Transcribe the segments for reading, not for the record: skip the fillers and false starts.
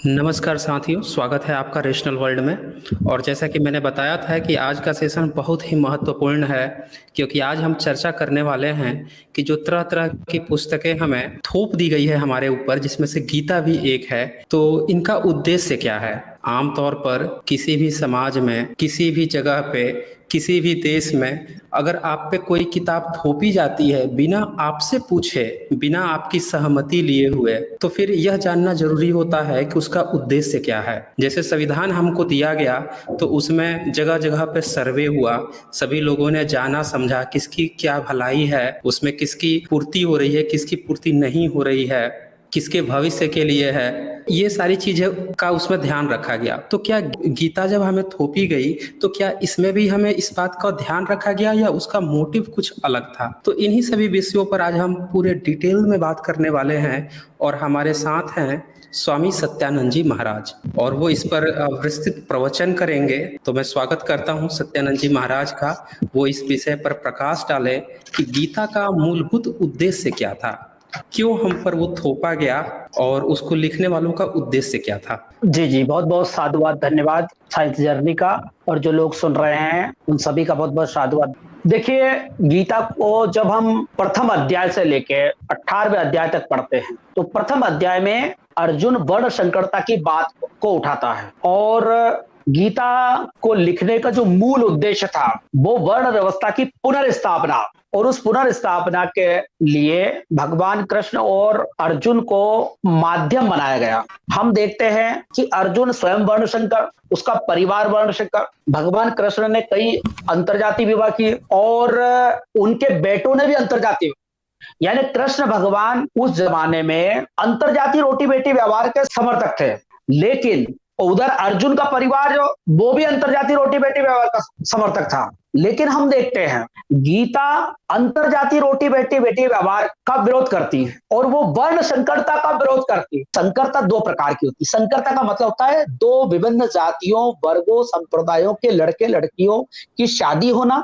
नमस्कार साथियों, स्वागत है आपका रेशनल वर्ल्ड में। और जैसा कि मैंने बताया था कि आज का सेशन बहुत ही महत्वपूर्ण है, क्योंकि आज हम चर्चा करने वाले हैं कि जो तरह तरह की पुस्तकें हमें थोप दी गई है हमारे ऊपर, जिसमें से गीता भी एक है, तो इनका उद्देश्य क्या है। आमतौर पर किसी भी समाज में, किसी भी जगह पे, किसी भी देश में अगर आप पे कोई किताब थोपी जाती है बिना आपसे पूछे, बिना आपकी सहमति लिए हुए, तो फिर यह जानना जरूरी होता है कि उसका उद्देश्य क्या है। जैसे संविधान हमको दिया गया तो उसमें जगह जगह पे सर्वे हुआ, सभी लोगों ने जाना समझा किसकी क्या भलाई है, उसमें किसकी पूर्ति हो रही है, किसकी पूर्ति नहीं हो रही है, किसके भविष्य के लिए है, ये सारी चीजें का उसमें ध्यान रखा गया। तो क्या गीता जब हमें थोपी गई तो क्या इसमें भी हमें इस बात का ध्यान रखा गया या उसका मोटिव कुछ अलग था। तो इन्हीं सभी विषयों पर आज हम पूरे डिटेल में बात करने वाले हैं। और हमारे साथ हैं स्वामी सत्यानंद जी महाराज, और वो इस पर विस्तृत प्रवचन करेंगे। तो मैं स्वागत करता हूं सत्यानंद जी महाराज का। वो इस विषय पर प्रकाश डालें कि गीता का मूलभूत उद्देश्य क्या था, क्यों हम पर वो थोपा गया, और उसको लिखने वालों का उद्देश्य क्या था। जी जी, बहुत बहुत साधुवाद, धन्यवाद साइंस जर्नी का। और जो लोग सुन रहे हैं उन सभी का बहुत बहुत साधुवाद। देखिए, गीता को जब हम प्रथम अध्याय से लेके 18वें अध्याय तक पढ़ते हैं तो प्रथम अध्याय में अर्जुन वर्ण संकरता की बात को उठाता है। और गीता को लिखने का जो मूल उद्देश्य था वो वर्ण व्यवस्था की पुनर्स्थापना, और उस पुनर्स्थापना के लिए भगवान कृष्ण और अर्जुन को माध्यम बनाया गया। हम देखते हैं कि अर्जुन स्वयं वर्ण संकर, उसका परिवार वर्ण संकर, भगवान कृष्ण ने कई अंतरजाति विवाह किए और उनके बेटों ने भी अंतरजाति, यानी कृष्ण भगवान उस जमाने में अंतरजातीय रोटी बेटी व्यवहार के समर्थक थे। लेकिन उधर अर्जुन का परिवार जो वो भी अंतरजातीय रोटी बेटी व्यवहार का समर्थक था। लेकिन हम देखते हैं गीता अंतरजातीय रोटी बेटी व्यवहार का विरोध करती है और वो वर्ण संकरता का विरोध करती है। संकरता दो प्रकार की होती है। संकरता का मतलब होता है दो विभिन्न जातियों, वर्गों, संप्रदायों के लड़के लड़कियों की शादी होना,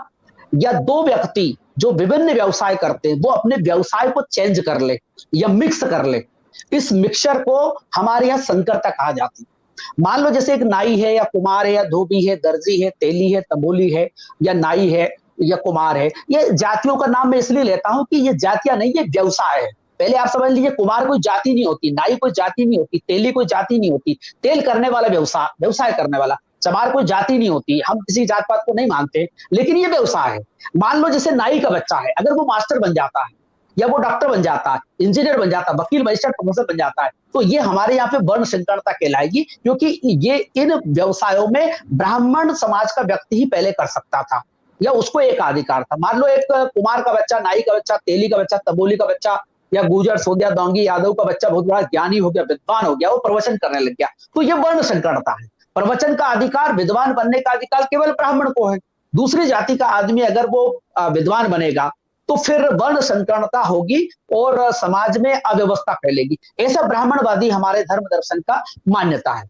या दो व्यक्ति जो विभिन्न व्यवसाय करते हैं वो अपने व्यवसाय को चेंज कर ले या मिक्स कर ले। इस मिक्सचर को हमारे यहाँ संकरता कहा जाती है। मान लो जैसे एक नाई है या कुमार है या धोबी है, दर्जी है, तेली है, तंबोली है, या नाई है या कुमार है। ये जातियों का नाम मैं इसलिए लेता हूं कि ये जातियां नहीं, ये व्यवसाय है। पहले आप समझ लीजिए, कुमार कोई जाति नहीं होती, नाई कोई जाति नहीं होती, तेली कोई जाति नहीं होती। तेल करने वाला व्यवसाय करने वाला। चमार कोई जाति नहीं होती, हम किसी जात पात को नहीं मानते, लेकिन ये व्यवसाय है। मान लो जैसे नाई का बच्चा है, अगर वो मास्टर बन जाता है या वो डॉक्टर बन जाता है, इंजीनियर बन जाता है, वकील, मजिस्ट्रेट, प्रोफेसर बन जाता है, तो ये हमारे यहाँ पे वर्ण संकरता कहलाएगी, क्योंकि ये इन व्यवसायों में ब्राह्मण समाज का व्यक्ति ही पहले कर सकता था या उसको एक अधिकार था। मान लो एक कुमार का बच्चा, नाई का बच्चा, तेली का बच्चा, तबोली का बच्चा, या गुजर, सोदिया, डोंगी, यादव का बच्चा बहुत बड़ा ज्ञानी हो गया, विद्वान हो गया, वो प्रवचन करने लग गया, तो ये वर्ण संकरता है। प्रवचन का अधिकार, विद्वान बनने का अधिकार केवल ब्राह्मण को है। दूसरी जाति का आदमी अगर वो विद्वान बनेगा तो फिर वर्ण संकरता होगी और समाज में अव्यवस्था फैलेगी। ऐसा ब्राह्मणवादी हमारे धर्म दर्शन का मान्यता है।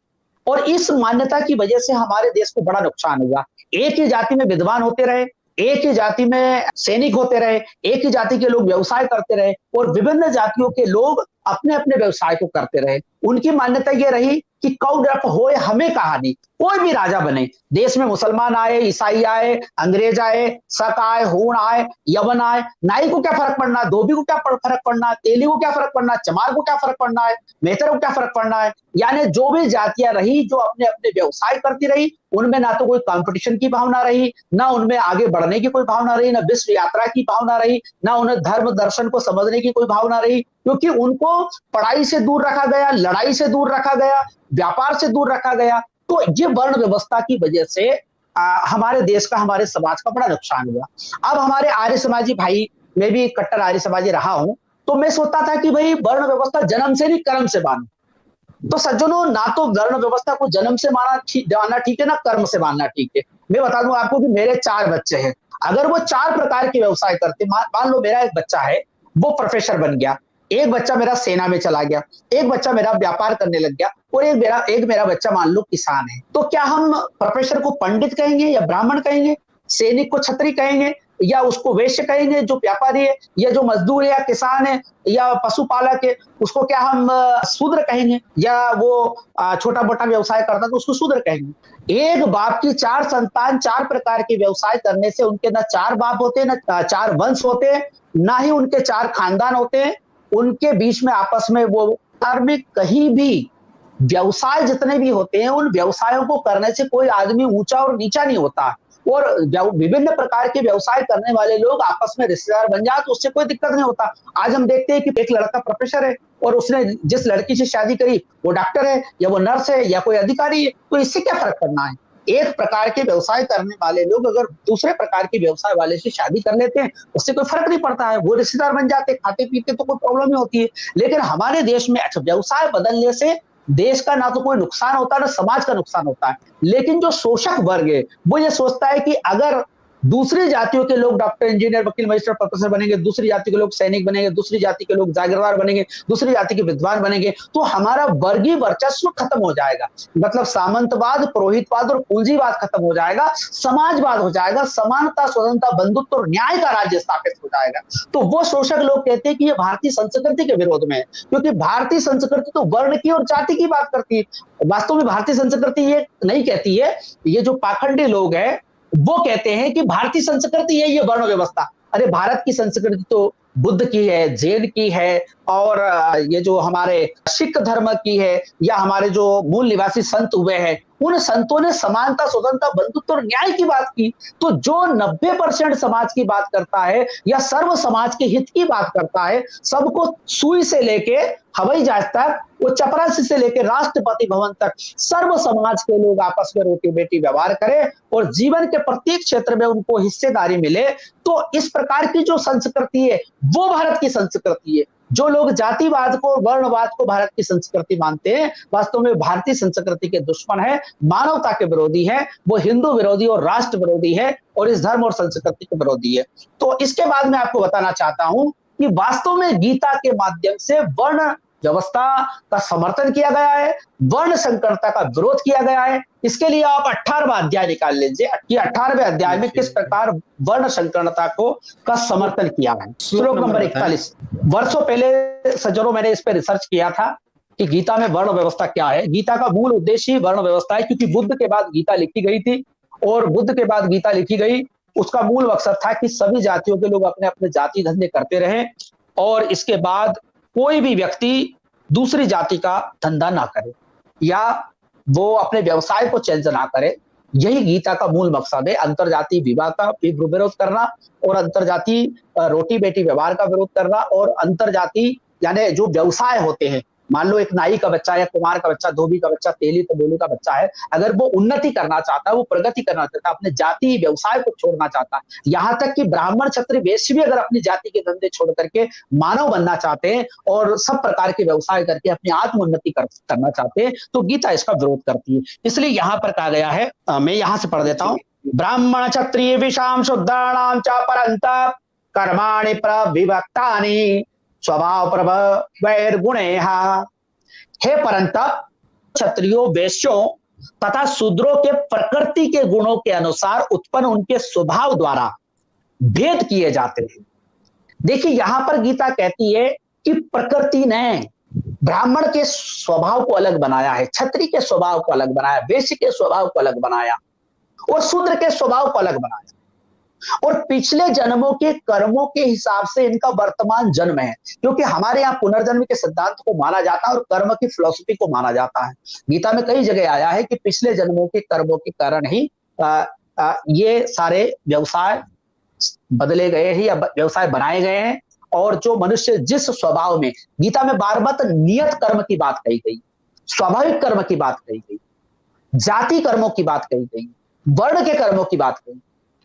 और इस मान्यता की वजह से हमारे देश को बड़ा नुकसान हुआ। एक ही जाति में विद्वान होते रहे, एक ही जाति में सैनिक होते रहे, एक ही जाति के लोग व्यवसाय करते रहे, और विभिन्न जातियों के लोग अपने अपने व्यवसाय को करते रहे। उनकी मान्यता यह रही कि कौडरप हो हमें कहानी, कोई भी राजा बने, देश में मुसलमान आए, ईसाई आए, अंग्रेज आए, शक आए, हूण आए, यवन आए, नाई को क्या फर्क पड़ना है, धोबी को क्या फर्क पड़ना है, तेली को क्या फर्क पड़ना है, चमार को क्या फर्क पड़ना है, मेहतर को क्या फर्क पड़ना है। यानी जो भी जातियां रही, जो अपने अपने व्यवसाय करती रही, उनमें ना तो कोई कंपटीशन की भावना रही, ना उनमें आगे बढ़ने की कोई भावना रही, ना विश्व यात्रा की भावना रही, ना उन्हें धर्म दर्शन को समझने की कोई भावना रही, क्योंकि उनको पढ़ाई से दूर रखा गया, लड़ाई से दूर रखा गया, व्यापार से दूर रखा गया। तो ये वर्ण व्यवस्था की वजह से हमारे देश का, हमारे समाज का बड़ा नुकसान हुआ। अब हमारे आर्य समाजी भाई, मैं भी कट्टर आर्य समाजी रहा हूं, तो मैं सोचता था कि भाई वर्ण व्यवस्था जन्म से नहीं कर्म से मानो। तो सज्जनों, ना तो वर्ण व्यवस्था को जन्म से मानना ठीक है, ना कर्म से मानना ठीक है। मैं बता दूं आपको कि मेरे 4 बच्चे हैं, अगर वो 4 प्रकार के व्यवसाय करते, मान लो मेरा एक बच्चा है वो प्रोफेसर बन गया, एक बच्चा मेरा सेना में चला गया, एक बच्चा मेरा व्यापार करने लग गया, और एक मेरा बच्चा मान लो किसान है, तो क्या हम प्रोफेसर को पंडित कहेंगे या ब्राह्मण कहेंगे, सैनिक को छत्री कहेंगे या उसको वैश्य कहेंगे जो व्यापारी है, या जो मजदूर है या किसान है या पशुपालक है उसको क्या हम शूद्र कहेंगे, या वो छोटा मोटा व्यवसाय करता है तो उसको शूद्र कहेंगे। एक बाप की 4 संतान 4 प्रकार के व्यवसाय करने से उनके ना 4 बाप होते, ना 4 वंश होते, ना ही उनके 4 खानदान होते हैं। उनके बीच में आपस में वो धार्मिक कहीं भी व्यवसाय जितने भी होते हैं उन व्यवसायों को करने से कोई आदमी ऊंचा और नीचा नहीं होता। और विभिन्न प्रकार के व्यवसाय करने वाले लोग आपस में रिश्तेदार बन जाए तो उससे कोई दिक्कत नहीं होता। आज हम देखते हैं कि एक लड़का प्रोफेसर है और उसने जिस लड़की से शादी करी वो डॉक्टर है या वो नर्स है या कोई अधिकारी है, तो इससे क्या फर्क पड़ना है। एक प्रकार के व्यवसाय करने वाले लोग अगर दूसरे प्रकार के व्यवसाय वाले से शादी कर लेते हैं उससे कोई फर्क नहीं पड़ता है, वो रिश्तेदार बन जाते, खाते पीते तो कोई प्रॉब्लम नहीं होती है। लेकिन हमारे देश में अच्छा व्यवसाय बदलने से देश का ना तो कोई नुकसान होता है ना समाज का नुकसान होता है। लेकिन जो शोषक वर्ग है वो ये सोचता है कि अगर दूसरी जातियों के लोग डॉक्टर इंजीनियर वकील मजिस्ट्रेट प्रोफेसर बनेंगे, दूसरी जाति के लोग सैनिक बनेंगे, दूसरी जाति के लोग जागीरदार बनेंगे, दूसरी जाति के विद्वान बनेंगे, तो हमारा वर्गीय वर्चस्व खत्म हो जाएगा। मतलब सामंतवाद, पुरोहितवाद और पूंजीवाद खत्म हो जाएगा, समाजवाद हो जाएगा, समानता, स्वतंत्रता, बंधुत्व और न्याय का राज्य स्थापित हो जाएगा। तो वो शोषक लोग कहते हैं कि ये भारतीय संस्कृति के विरोध में है, क्योंकि भारतीय संस्कृति तो वर्ण की और जाति की बात करती है। वास्तव में भारतीय संस्कृति ये नहीं कहती है, ये जो पाखंडी लोग हैं वो कहते हैं कि भारतीय संस्कृति है ये वर्ण व्यवस्था। अरे भारत की संस्कृति तो बुद्ध की है, जैन की है और ये जो हमारे सिख धर्म की है या हमारे जो मूल निवासी संत हुए हैं उन संतों ने समानता, स्वतंत्रता, बंधुत्व और न्याय की बात की। तो जो 90% समाज की बात करता है या सर्व समाज के हित की बात करता है, सबको सुई से लेके हवाई जहाज तक, वो चपरासी से लेके राष्ट्रपति भवन तक सर्व समाज के लोग आपस में रोटी बेटी व्यवहार करें और जीवन के प्रत्येक क्षेत्र में उनको हिस्सेदारी मिले, तो इस प्रकार की जो संस्कृति है वो भारत की संस्कृति है। जो लोग जातिवाद को, वर्णवाद को भारत की संस्कृति मानते हैं वास्तव में भारतीय संस्कृति के दुश्मन है, मानवता के विरोधी है, वो हिंदू विरोधी और राष्ट्र विरोधी है और इस धर्म और संस्कृति के विरोधी है। तो इसके बाद मैं आपको बताना चाहता हूं कि वास्तव में गीता के माध्यम से वर्ण व्यवस्था का समर्थन किया गया है, वर्ण संकरता का विरोध किया गया है। इसके लिए आप 18वां अध्याय निकाल लीजिए कि 18वें अध्याय में किस प्रकार वर्ण संकरता को का समर्थन किया है। श्लोक नंबर 41। वर्षों पहले सज्जनों मैंने इस पर रिसर्च किया था कि गीता में वर्ण व्यवस्था क्या है। गीता का मूल उद्देश्य ही वर्ण व्यवस्था है, क्योंकि बुद्ध के बाद गीता लिखी गई थी और बुद्ध के बाद गीता लिखी गई उसका मूल मकसद था कि सभी जातियों के लोग अपने अपने जाति धंधे करते रहें और इसके बाद कोई भी व्यक्ति दूसरी जाति का धंधा ना करे या वो अपने व्यवसाय को चेंज ना करे। यही गीता का मूल मकसद है। अंतरजातीय विवाह का विरोध करना और अंतरजातीय रोटी बेटी व्यवहार का विरोध करना और अंतरजातीय यानी जो व्यवसाय होते हैं, मान लो एक नाई का बच्चा या कुमार का बच्चा, धोबी का बच्चा, तेली तबोली का बच्चा है, अगर वो उन्नति करना चाहता है, वो प्रगति करना चाहता है, अपने जाति व्यवसाय को छोड़ना चाहता है, यहाँ तक कि ब्राह्मण क्षत्रिय वैश्य भी अगर अपनी जाति के धंधे छोड़ करके मानव बनना चाहते हैं और सब प्रकार के व्यवसाय करके अपनी आत्मोन्नति करना चाहते हैं, तो गीता इसका विरोध करती है। इसलिए यहाँ पर कहा गया है, मैं यहाँ से पढ़ देता हूँ, ब्राह्मण क्षत्रिय विषाम शुद्धानाम च परंत कर्माणि प्रविभक्तानि स्वभाव प्रभवैर्गुणे। हे परंतप क्षत्रियों, वैश्यों तथा शूद्रों के प्रकृति के गुणों के अनुसार उत्पन्न उनके स्वभाव द्वारा भेद किए जाते हैं। देखिए यहां पर गीता कहती है कि प्रकृति ने ब्राह्मण के स्वभाव को अलग बनाया है, क्षत्रिय के स्वभाव को अलग बनाया, वैश्य के स्वभाव को अलग बनाया और शूद्र के स्वभाव को अलग बनाया और पिछले जन्मों के कर्मों के हिसाब से इनका वर्तमान जन्म है, क्योंकि हमारे यहाँ पुनर्जन्म के सिद्धांत को माना जाता है और कर्म की फिलॉसफी को माना जाता है। गीता में कई जगह आया है कि पिछले जन्मों के कर्मों के कारण ही ये सारे व्यवसाय बदले गए हैं या व्यवसाय बनाए गए हैं और जो मनुष्य जिस स्वभाव में, गीता में बार बार नियत कर्म की बात कही गई, स्वाभाविक कर्म की बात कही गई, जाति कर्मों की बात कही गई, वर्ण के कर्मों की बात कही,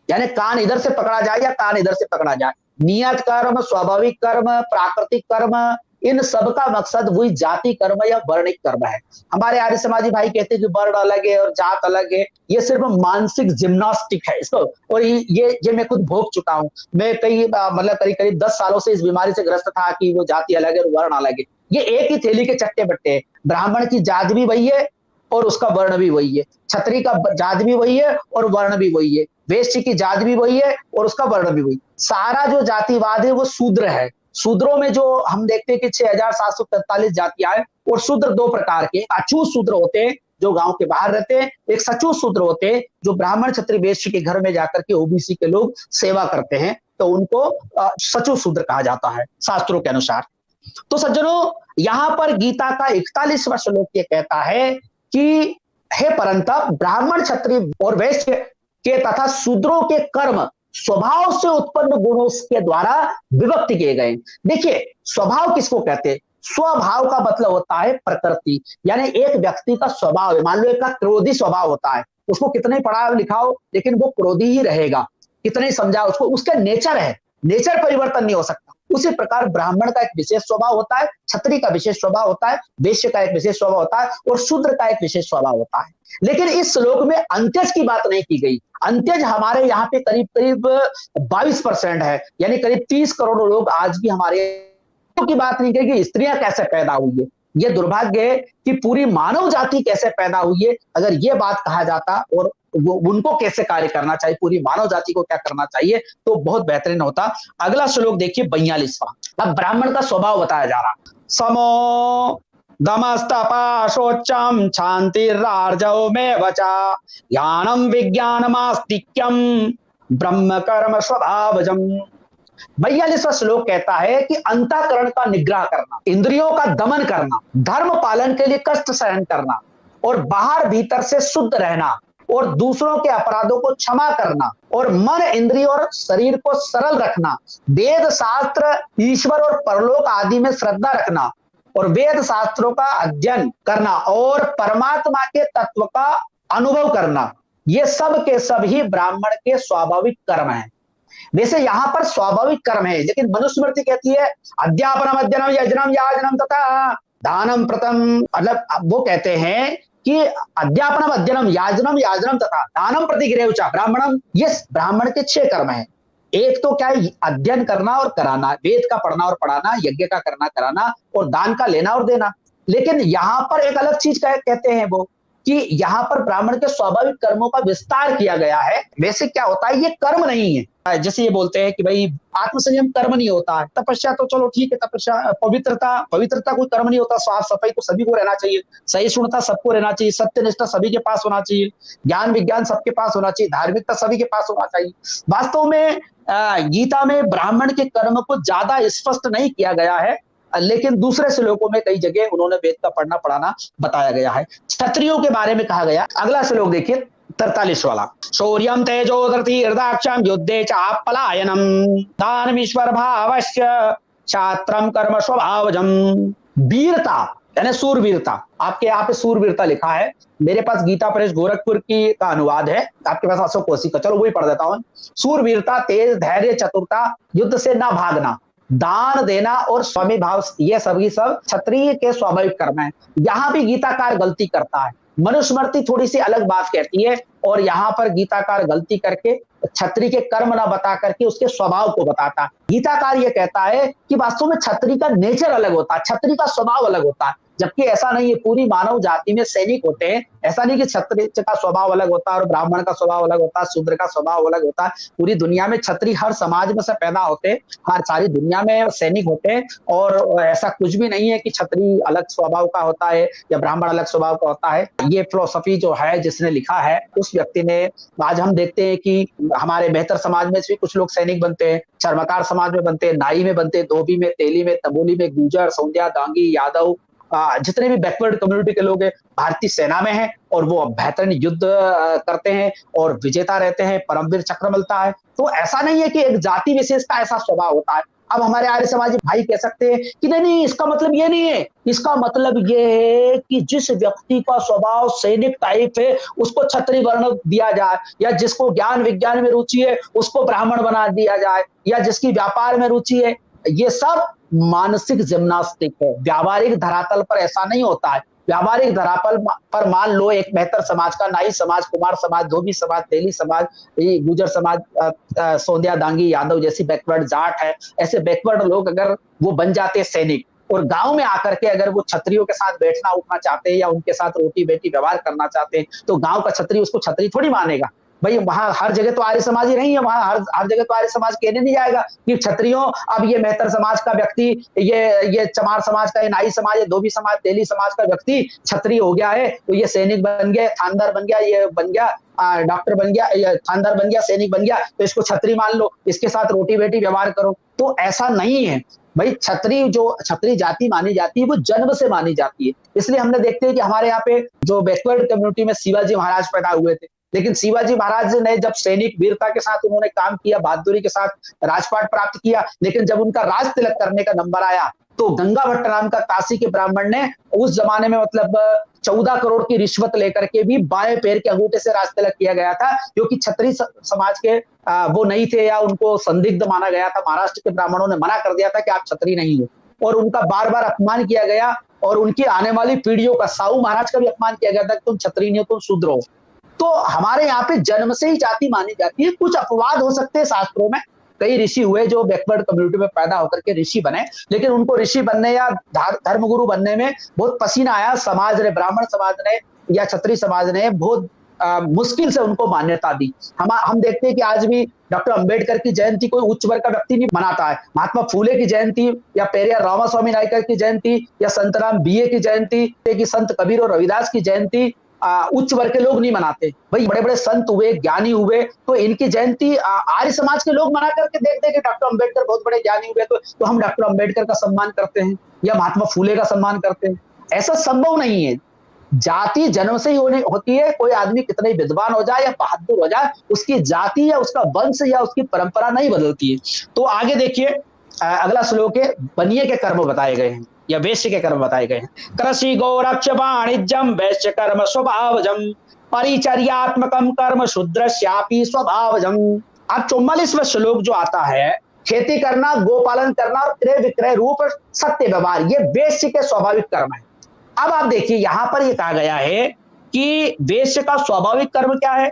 यानी कान इधर से पकड़ा जाए या कान इधर से पकड़ा जाए, नियत कर्म, स्वाभाविक कर्म, प्राकृतिक कर्म, इन सब का मकसद वही जाति कर्म या वर्णिक कर्म है। हमारे आर्य समाजी भाई कहते हैं कि वर्ण अलग है और जात अलग है, ये सिर्फ मानसिक जिम्नास्टिक है इसको, और ये मैं खुद भोग चुका हूं। मैं मतलब करीब 10 सालों से इस बीमारी से ग्रस्त था कि वो जाति अलग है और वर्ण अलग है। ये एक ही थैली के चट्टे बट्टे है। ब्राह्मण की जात भी वही है और उसका वर्ण भी वही है, क्षत्रिय का जात भी वही है और वर्ण भी वही है, वेश्य की जाति भी वही है और उसका वर्ण भी वही। सारा जो जातिवाद है वो शूद्र है। शूद्रों में जो हम देखते हैं कि 6,743 जातियां हैं और शूद्र दो प्रकार के अछूत शूद्र होते हैं जो गांव के बाहर रहते हैं, एक सचूत शूद्र होते हैं जो ब्राह्मण क्षत्रिय वैश्य के घर में जाकर के ओबीसी के लोग सेवा करते हैं, तो उनको सचूत शूद्र कहा जाता है शास्त्रों के अनुसार। तो सज्जनों, यहां पर गीता का 41वां श्लोक ये कहता है कि हे परंतप, ब्राह्मण क्षत्रिय और वैश्य के तथा शूद्रों के कर्म स्वभाव से उत्पन्न गुणों के द्वारा विभक्त किए गए। देखिए, स्वभाव किसको कहते हैं? स्वभाव का मतलब होता है प्रकृति, यानी एक व्यक्ति का स्वभाव है। मान लो एक का क्रोधी स्वभाव होता है, उसको कितने पढ़ा लिखा हो लेकिन वो क्रोधी ही रहेगा, कितने समझा उसको, उसका नेचर है, नेचर परिवर्तन नहीं हो सकता। उसी प्रकार ब्राह्मण का एक विशेष स्वभाव होता है, क्षत्रिय का विशेष स्वभाव होता है, वैश्य का एक विशेष स्वभाव होता है और शूद्र का एक विशेष स्वभाव होता है। लेकिन इस श्लोक में अंत्यज की बात नहीं की गई। अंत्यज हमारे यहाँ पे करीब करीब 22% है, यानी करीब 30 करोड़ लोग आज भी हमारे की बात नहीं की कि स्त्रियां कैसे पैदा हुई है। ये दुर्भाग्य है कि पूरी मानव जाति कैसे पैदा हुई है। अगर ये बात कहा जाता और वो उनको कैसे कार्य करना चाहिए, पूरी मानव जाति को क्या करना चाहिए, तो बहुत बेहतरीन होता। अगला श्लोक देखिए 42वां। अब ब्राह्मण का स्वभाव बताया जा रहा। समो दमस्तपाशोच्चम शांतिरार्जव में वचा ज्ञानम विज्ञानमास्तिक्यम ब्रह्म कर्म स्वभावजम। 42वां श्लोक कहता है कि अंतःकरण का निग्रह करना, इंद्रियों का दमन करना, धर्म पालन के लिए कष्ट सहन करना और बाहर भीतर से शुद्ध रहना और दूसरों के अपराधों को क्षमा करना और मन, इंद्रिय और शरीर को सरल रखना, वेद शास्त्र, ईश्वर और परलोक आदि में श्रद्धा रखना और वेद शास्त्रों का अध्ययन करना और परमात्मा के तत्व का अनुभव करना, ये सब के सब ही ब्राह्मण के स्वाभाविक कर्म हैं। वैसे यहां पर स्वाभाविक कर्म है, लेकिन मनुस्मृति कहती है अध्यापनम अध्ययनम यजनम याजनम तथा दानम प्रथम, मतलब वो कहते हैं कि अध्यापनम अध्ययनम याजनम तथा दानम प्रतिगृह ब्राह्मणम, ये ब्राह्मण के 6 कर्म है। एक तो क्या है, अध्ययन करना और कराना, वेद का पढ़ना और पढ़ाना, यज्ञ का करना कराना और दान का लेना और देना। लेकिन यहां पर एक अलग चीज कहते हैं वो कि यहां पर ब्राह्मण के स्वाभाविक कर्मों का विस्तार किया गया है। वैसे क्या होता है, ये कर्म नहीं है। जैसे ये बोलते हैं कि भाई आत्मसंयम कर्म नहीं होता है, तपस्या तो चलो ठीक है, तपस्या, पवित्रता कोई कर्म नहीं होता, साफ सफाई तो सभी को रहना चाहिए, सहिष्णुता सबको रहना चाहिए, सत्यनिष्ठा सभी के पास होना चाहिए, ज्ञान विज्ञान सबके पास होना चाहिए, धार्मिकता सभी के पास होना चाहिए। वास्तव में गीता में ब्राह्मण के कर्म को ज्यादा स्पष्ट नहीं किया गया है, लेकिन दूसरे श्लोकों में कई जगह उन्होंने वेद का पढ़ना पढ़ाना बताया गया है। क्षत्रियों के बारे में कहा गया। अगला श्लोक देखिए 43 वाला। शौर्यम तेजो धृतिर्दाक्षम युद्धे चाप पलायनम दानमीश्वर भावश्च छात्रम कर्म स्वभावजम। वीरता यानी सूरवीरता, आपके यहाँ पे सूरवीरता लिखा है, मेरे पास गीता प्रेस गोरखपुर की का अनुवाद है, आपके पास अशोक कोशी का, चलो वही पढ़ देता हूँ। सूरवीरता, तेज, धैर्य, चतुरता, युद्ध से ना भागना, दान देना और स्वामी भाव, ये सभी सब क्षत्रिय के स्वाभाविक कर्म है। यहाँ भी गीताकार गलती करता है, मनुस्मृति थोड़ी सी अलग बात कहती है और यहाँ पर गीताकार गलती करके क्षत्रिय के कर्म ना बता करके उसके स्वभाव को बताता है। गीताकार ये कहता है कि वास्तव में क्षत्रिय का नेचर अलग होता है, क्षत्रिय का स्वभाव अलग होता है, जबकि ऐसा नहीं है। पूरी मानव जाति में सैनिक होते हैं, ऐसा नहीं कि क्षत्रिय का स्वभाव अलग होता है और ब्राह्मण का स्वभाव अलग होता है, शूद्र का स्वभाव अलग होता है। पूरी दुनिया में क्षत्रिय हर समाज में से पैदा होते हैं, हर सारी दुनिया में सैनिक होते हैं और ऐसा कुछ भी नहीं है कि क्षत्रिय अलग स्वभाव का होता है या ब्राह्मण अलग स्वभाव का होता है। ये फिलोसफी जो है जिसने लिखा है उस व्यक्ति ने, आज हम देखते हैं कि हमारे बेहतर समाज में भी कुछ लोग सैनिक बनते हैं, चर्मकार समाज में बनते हैं, नाई में बनते हैं, धोबी में, तेली में, तबोली में, गुर्जर, सोंधिया, दांगी, यादव, जितने भी बैकवर्ड कम्युनिटी के लोग हैं भारतीय सेना में हैं और वो बेहतरीन युद्ध करते हैं और विजेता रहते हैं, परमवीर चक्र मिलता है। तो ऐसा नहीं है कि एक जाति विशेष का ऐसा स्वभाव होता है। अब हमारे आर्य समाजी भाई कह सकते हैं कि नहीं, इसका मतलब ये नहीं है, इसका मतलब ये है कि जिस व्यक्ति का स्वभाव सैनिक टाइप है उसको क्षत्रिय वर्ण दिया जाए, या जिसको ज्ञान विज्ञान में रुचि है उसको ब्राह्मण बना दिया जाए, या जिसकी व्यापार में रुचि है। ये सब मानसिक जिम्नास्टिक है, व्यावहारिक धरातल पर ऐसा नहीं होता है। व्यावहारिक धरातल पर मान लो एक बेहतर समाज का, नाई समाज, कुमार समाज, धोबी समाज, तेली समाज, गुजर समाज, सोंधिया, दांगी, यादव जैसी बैकवर्ड जाट है, ऐसे बैकवर्ड लोग अगर वो बन जाते सैनिक और गांव में आकर के अगर वो क्षत्रियों के साथ बैठना उठना चाहते हैं या उनके साथ रोटी बेटी व्यवहार करना चाहते हैं, तो गांव का क्षत्रिय उसको क्षत्रिय थोड़ी मानेगा। भाई वहां हर जगह तो आर्य समाज ही नहीं है, वहां हर हर जगह तो आर्य समाज कहने नहीं जाएगा कि क्षत्रियों, अब ये मेहतर समाज का व्यक्ति, ये चमार समाज का, ये नाई समाज, ये धोबी समाज, तेली समाज का व्यक्ति क्षत्रिय हो गया है, तो ये सैनिक बन गया, थानदार बन गया, ये बन गया डॉक्टर बन गया, थानदार बन गया, सैनिक बन गया, तो इसको छत्री मान लो, इसके साथ रोटी बेटी व्यवहार करो। तो ऐसा नहीं है भाई। छत्री जो छत्री जाति मानी जाती है वो जन्म से मानी जाती है। इसलिए हमने देखते हैं कि हमारे यहाँ पे जो बैकवर्ड कम्युनिटी में शिवाजी महाराज पैदा हुए थे, लेकिन शिवाजी महाराज ने जब सैनिक वीरता के साथ उन्होंने काम किया, बहादुरी के साथ राजपाट प्राप्त किया, लेकिन जब उनका राज तिलक करने का नंबर आया तो गंगा भट्ट नाम का काशी के ब्राह्मण ने उस जमाने में मतलब 14 करोड़ की रिश्वत लेकर के भी बाएं पैर के अंगूठे से राज तिलक किया गया था, क्योंकि क्षत्रिय समाज के वो नहीं थे या उनको संदिग्ध माना गया था। महाराष्ट्र के ब्राह्मणों ने मना कर दिया था कि आप क्षत्रिय नहीं हो, और उनका बार बार अपमान किया गया, और उनकी आने वाली पीढ़ियों का, साहू महाराज का भी अपमान किया गया था कि तुम क्षत्रिय नहीं हो, तुम शूद्र हो। तो हमारे यहाँ पे जन्म से ही जाति मानी जाती है। कुछ अपवाद हो सकते हैं शास्त्रों में, कई ऋषि हुए जो बैकवर्ड कम्युनिटी में पैदा होकर के ऋषि बने, लेकिन उनको ऋषि बनने या धर्मगुरु बनने में बहुत पसीना आया। समाज ने, ब्राह्मण समाज ने या क्षत्रिय समाज ने बहुत मुश्किल से उनको मान्यता दी। हम देखते हैं कि आज भी डॉक्टर अंबेडकर की जयंती कोई उच्च वर्ग का व्यक्ति नहीं मनाता है। महात्मा फूले की जयंती या पेरियार रामास्वामी नायकर की जयंती या संतराम बीए की जयंती, कि संत कबीर और रविदास की जयंती उच्च वर्ग के लोग नहीं मनाते। भाई बड़े बड़े संत हुए, ज्ञानी हुए, तो इनकी जयंती आर्य समाज के लोग मना करके देखते हैं कि डॉक्टर अंबेडकर बहुत बड़े ज्ञानी हुए, तो हम डॉक्टर अंबेडकर का सम्मान करते हैं या महात्मा फूले का सम्मान करते हैं। ऐसा संभव नहीं है। जाति जन्म से ही होती है। कोई आदमी कितना ही विद्वान हो जाए या बहादुर हो जाए, उसकी जाति या उसका वंश या उसकी परंपरा नहीं बदलती है। तो आगे देखिए, अगला श्लोक है, बनिए के कर्म बताए गए हैं या वैश्य के कर्म बताए गए हैं। कृषि गौरक्ष वाणिज्यम वैश्य कर्म स्वभावजम परिचर्यात्मकम कर्म शूद्रस्यापि स्वभावजम। अब 44वां श्लोक जो आता है, खेती करना, गोपालन करना और क्रय विक्रय रूप सत्य व्यवहार, ये वैश्य के स्वाभाविक कर्म है। अब आप देखिए यहां पर ये कहा गया है कि वैश्य का स्वाभाविक कर्म क्या है?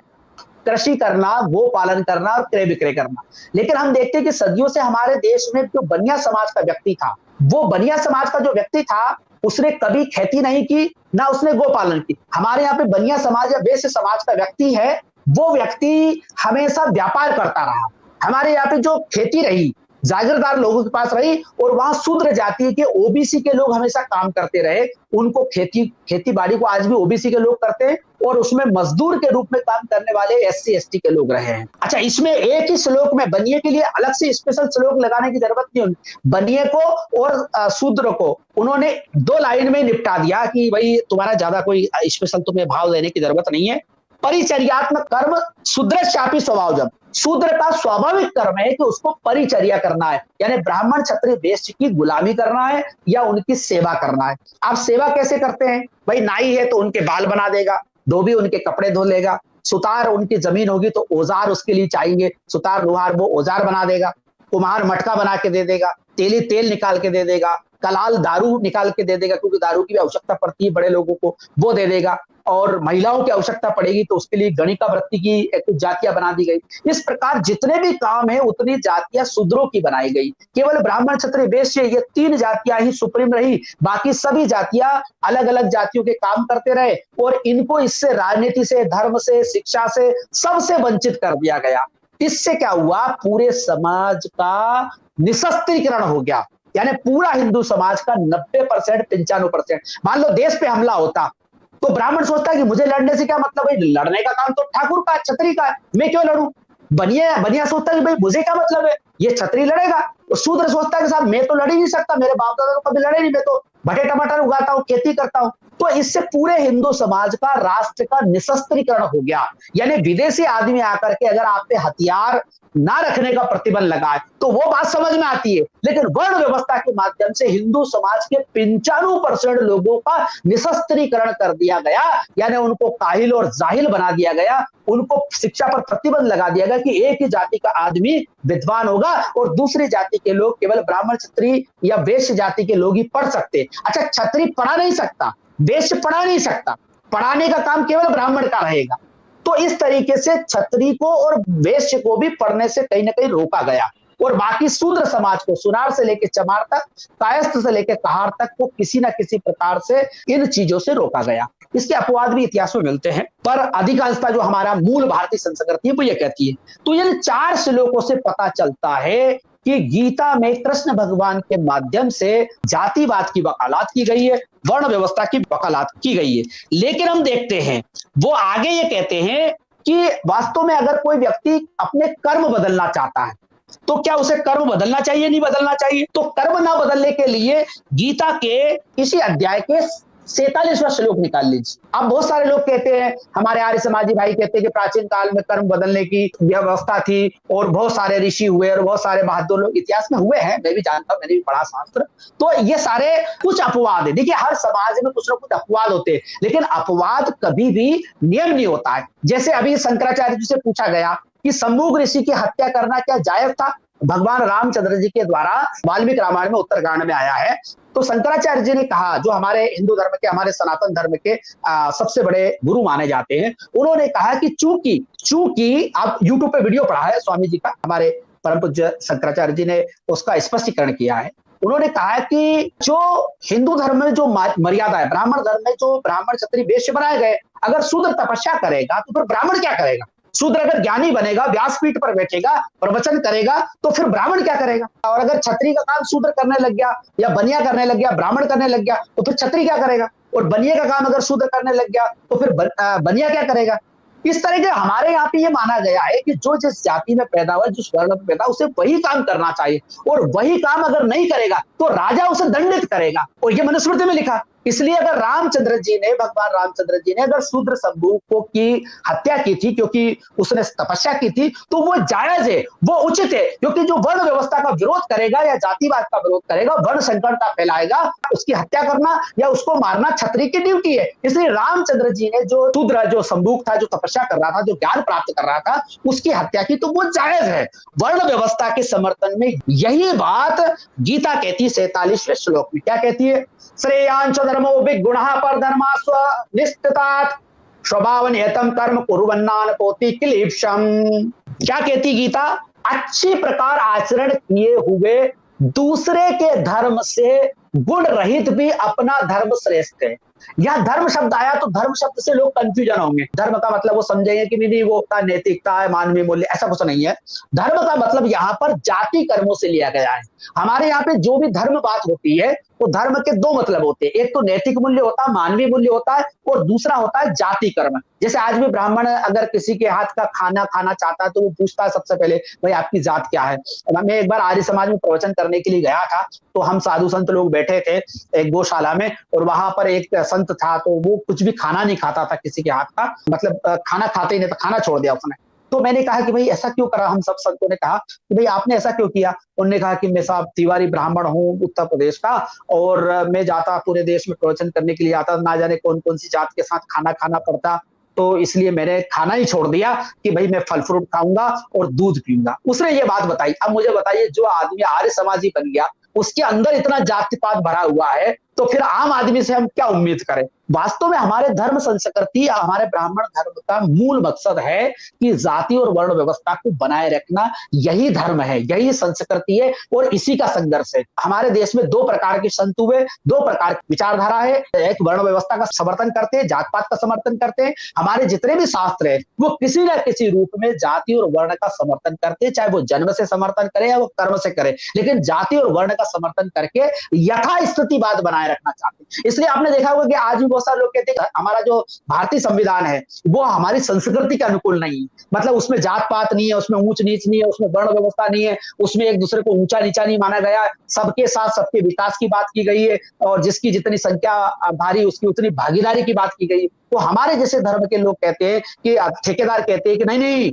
कृषि करना, गो पालन करना और क्रय विक्रय करना। लेकिन हम देखते हैं कि सदियों से हमारे देश में जो बनिया समाज का व्यक्ति था, वो बनिया समाज का जो व्यक्ति था, उसने कभी खेती नहीं की, ना उसने गो पालन की। हमारे यहाँ पे बनिया समाज या वैश्य समाज का व्यक्ति है, वो व्यक्ति हमेशा व्यापार करता रहा। हमारे यहाँ पे जो खेती रही जागीरदार लोगों के पास रही, और वहां शूद्र जाति के ओबीसी के लोग हमेशा काम करते रहे। उनको खेती बाड़ी को आज भी ओबीसी के लोग करते हैं, और उसमें मजदूर के रूप में काम करने वाले एससी एसटी के लोग रहे हैं। अच्छा, इसमें एक ही श्लोक में बनिए के लिए अलग से स्पेशल श्लोक लगाने की जरूरत नहीं होगी। बनिए को और शूद्र को उन्होंने 2 लाइन में निपटा दिया कि भाई तुम्हारा ज्यादा कोई स्पेशल तुम्हें भाव देने की जरूरत नहीं है। परिचर्यात्मक कर्म शूद्रस्यापि स्वभावजम। शूद्र का स्वाभाविक कर्म है कि उसको परिचर्या करना है, यानी ब्राह्मण क्षत्रिय वैश्य की गुलामी करना है या उनकी सेवा करना है। आप सेवा कैसे करते हैं? भाई नाई है तो उनके बाल बना देगा, धोबी उनके कपड़े धो लेगा, सुतार उनकी जमीन होगी तो औजार उसके लिए चाहिए, सुतार लोहार वो औजार बना देगा, कुम्हार मटका बना के दे देगा, तेली तेल निकाल के दे देगा, कलाल दारू निकाल के दे देगा, क्योंकि दारू की भी आवश्यकता पड़ती है बड़े लोगों को, वो दे देगा। और महिलाओं की आवश्यकता पड़ेगी तो उसके लिए गणिका वृत्ति की कुछ जातियां बना दी गई। इस प्रकार जितने भी काम है उतनी जातियां शूद्रों की बनाई गई। केवल ब्राह्मण क्षत्रिय वैश्य ये 3 जातियां ही सुप्रीम रही, बाकी सभी जातियां अलग अलग जातियों के काम करते रहे, और इनको इससे राजनीति से, धर्म से, शिक्षा से, सबसे वंचित कर दिया गया। इससे क्या हुआ? पूरे समाज का निशस्त्रीकरण हो गया, यानी पूरा हिंदू समाज का 90%, 95%। मान लो देश पे हमला होता तो ब्राह्मण सोचता है कि मुझे लड़ने से क्या मतलब है, लड़ने का काम तो ठाकुर का, क्षत्रिय का है, मैं क्यों लड़ूं। बनिया सोचता है कि भाई मुझे क्या मतलब है, ये क्षत्रिय लड़ेगा। शूद्र सोचता है कि साहब मैं तो लड़ ही नहीं सकता, मेरे बाप दादा तो कभी लड़े नहीं, मैं तो भटे टमाटर उगाता हूँ, खेती करता हूँ। तो इससे पूरे हिंदू समाज का, राष्ट्र का निशस्त्रीकरण हो गया। यानी विदेशी आदमी आकर के अगर आप पे हथियार ना रखने का प्रतिबंध लगाए तो वो बात समझ में आती है, लेकिन वर्ण व्यवस्था के माध्यम से हिंदू समाज के 95% लोगों का निशस्त्रीकरण कर दिया गया, यानी उनको काहिल और जाहिल बना दिया गया। उनको शिक्षा पर प्रतिबंध लगा दिया गया कि एक ही जाति का आदमी विद्वान होगा और दूसरी जाति के लोग केवल ब्राह्मण, क्षत्रिय या वैश्य जाति के लोग ही पढ़ सकते। अच्छा, क्षत्रिय पढ़ा नहीं सकता, वैश्य पढ़ा नहीं सकता, पढ़ाने का काम केवल ब्राह्मण का रहेगा। तो इस तरीके से क्षत्रिय को और वैश्य को भी पढ़ने से कहीं ना कहीं रोका गया, और बाकी शूद्र समाज को, सुनार से लेकर चमार तक, कायस्थ से लेकर कहार तक को किसी ना किसी प्रकार से इन चीजों से रोका गया। इसके अपवाद भी इतिहास में मिलते हैं, पर अधिकांशतः जो हमारा मूल भारतीय संस्कृति है वो ये कहती है। तो ये 4 श्लोकों से पता चलता है कि गीता में कृष्ण भगवान के माध्यम से जातिवाद की वकालत की गई है, वर्ण व्यवस्था की वकालत की गई है। लेकिन हम देखते हैं वो आगे ये कहते हैं कि वास्तव में अगर कोई व्यक्ति अपने कर्म बदलना चाहता है तो क्या उसे कर्म बदलना चाहिए, नहीं बदलना चाहिए? तो कर्म ना बदलने के लिए गीता के इसी अध्याय के 47वां श्लोक निकाल लीजिए। अब बहुत सारे लोग कहते हैं, हमारे आर्य समाजी भाई कहते हैं कि प्राचीन काल में कर्म बदलने की व्यवस्था थी और बहुत सारे ऋषि हुए और बहुत सारे बहादुर लोग इतिहास में हुए हैं, मैं भी जानता हूं, मैंने भी पढ़ा शास्त्र। तो ये सारे कुछ अपवाद है। देखिए हर समाज में कुछ ना कुछ अपवाद होते हैं, लेकिन अपवाद कभी भी नियम नहीं होता है। जैसे अभी शंकराचार्य जी से पूछा गया कि शंभुक ऋषि की हत्या करना क्या जायज था? भगवान रामचंद्र जी के द्वारा वाल्मीकि रामायण में उत्तरकांड में आया है। तो शंकराचार्य जी ने कहा, जो हमारे हिंदू धर्म के, हमारे सनातन धर्म के सबसे बड़े गुरु माने जाते हैं, उन्होंने कहा कि चूंकि आप यूट्यूब पे वीडियो पढ़ा है स्वामी जी का, हमारे परम पूज्य शंकराचार्य जी ने उसका स्पष्टीकरण किया है। उन्होंने कहा कि जो हिंदू धर्म में जो मर्यादा है, ब्राह्मण धर्म में जो ब्राह्मण क्षत्रिय वैश्य बनाए गए, अगर शूद्र तपस्या करेगा तो फिर ब्राह्मण क्या करेगा? शूद्र अगर ज्ञानी बनेगा, व्यासपीठ पर बैठेगा, प्रवचन करेगा, तो फिर ब्राह्मण क्या करेगा? और अगर क्षत्रिय का काम शूद्र करने लग गया या बनिया करने लग गया, ब्राह्मण करने लग गया, तो फिर क्षत्रिय क्या करेगा? और बनिया का काम अगर शूद्र करने लग गया तो फिर बनिया क्या करेगा? इस तरह के हमारे यहाँ पे ये माना गया है कि जो जिस जाति में पैदा हुआ, जिस वर्ण में पैदा, उसे वही काम करना चाहिए, और वही काम अगर नहीं करेगा तो राजा उसे दंडित करेगा, और ये मनुस्मृति में लिखा। इसलिए अगर भगवान रामचंद्र जी ने अगर शूद्र शंभु की हत्या की थी क्योंकि उसने तपस्या की थी, तो वो जायज है, वो उचित है, क्योंकि जो वर्ण व्यवस्था का विरोध करेगा या जातिवाद का विरोध करेगा, वर्ण संकरता फैलाएगा, उसकी हत्या करना या उसको मारना क्षत्रिय की ड्यूटी है। इसलिए रामचंद्र जी ने जो शूद्र, जो शंभुक था, जो तपस्या कर रहा था, जो ज्ञान प्राप्त कर रहा था, उसकी हत्या की, तो वो जायज है। वर्ण व्यवस्था के समर्थन में यही बात गीता कहती है 47वें श्लोक में। क्या कहती है? श्रेयांश धर्मो विगुणः पर धर्मा स्वनिष्ठितात् स्वभाव नियतम कर्म कुर्वन्नान पोति क्लेशम। क्या कहती गीता? अच्छी प्रकार आचरण किए हुए दूसरे के धर्म से गुण रहित भी अपना धर्म श्रेष्ठ है। यह धर्म शब्द आया तो धर्म शब्द से लोग कंफ्यूजन होंगे। धर्म का मतलब वो समझेंगे कि नहीं वो नैतिकता है, मानवीय मूल्य, ऐसा कुछ नहीं है। धर्म का मतलब यहाँ पर जाति कर्मों से लिया गया है। हमारे यहाँ पे जो भी धर्म बात होती है तो धर्म के दो मतलब होते हैं, एक तो नैतिक मूल्य होता है, मानवीय मूल्य होता है, और दूसरा होता है जाति कर्म। जैसे आज भी ब्राह्मण अगर किसी के हाथ का खाना खाना चाहता है तो वो पूछता है सबसे पहले, भाई आपकी जात क्या है? मैं एक बार आर्य समाज में प्रवचन करने के लिए गया था, तो हम साधु संत लोग बैठे थे एक गौशाला में, और वहां पर एक संत था, तो वो कुछ भी खाना नहीं खाता था किसी के हाथ का, मतलब खाना खाते ही नहीं था, खाना छोड़ दिया उसने। तो मैंने कहा कि भाई ऐसा क्यों करा? हम सब संतों ने कहा कि भाई आपने ऐसा क्यों किया? उन्होंने कहा कि मैं साहब तिवारी ब्राह्मण हूँ उत्तर प्रदेश का, और मैं जाता पूरे देश में प्रवचन करने के लिए आता, ना जाने कौन कौन सी जात के साथ खाना खाना पड़ता, तो इसलिए मैंने खाना ही छोड़ दिया कि भाई मैं फल फ्रूट खाऊंगा और दूध पीऊंगा। उसने ये बात बताई। अब मुझे बताइए, जो आदमी आर्य समाजी बन गया उसके अंदर इतना जातिपात भरा हुआ है, तो फिर आम आदमी से हम क्या उम्मीद करें? वास्तव में हमारे धर्म संस्कृति, हमारे ब्राह्मण धर्म का मूल मकसद है कि जाति और वर्ण व्यवस्था को बनाए रखना। यही धर्म है, यही संस्कृति है, और इसी का संघर्ष है। हमारे देश में दो प्रकार के संत हुए, दो प्रकार की विचारधारा है। एक वर्ण व्यवस्था का समर्थन करते हैं, जात पात का समर्थन करते हैं। हमारे जितने भी शास्त्र है वो किसी न किसी रूप में जाति और वर्ण का समर्थन करते हैं, चाहे वो जन्म से समर्थन करे या वो कर्म से करे, लेकिन जाति और वर्ण का समर्थन करके यथास्थितिवाद बनाए रखना चाहते हैं। इसलिए आपने देखा होगा कि आज भी बहुत सारे लोग कहते हैं हमारा जो भारतीय संविधान है वो हमारी संस्कृति के अनुकूल नहीं है, मतलब उसमें जात पात नहीं है, उसमें ऊंच नीच नहीं है, उसमें वर्ण व्यवस्था नहीं है, उसमें एक दूसरे को ऊंचा नीचा नहीं माना गया, सबके साथ सबके विकास की बात की गई है, और जिसकी जितनी संख्या भारी उसकी उतनी भागीदारी की बात की गई है। तो हमारे जैसे धर्म के लोग कहते हैं कि ठेकेदार कहते हैं कि नहीं नहीं,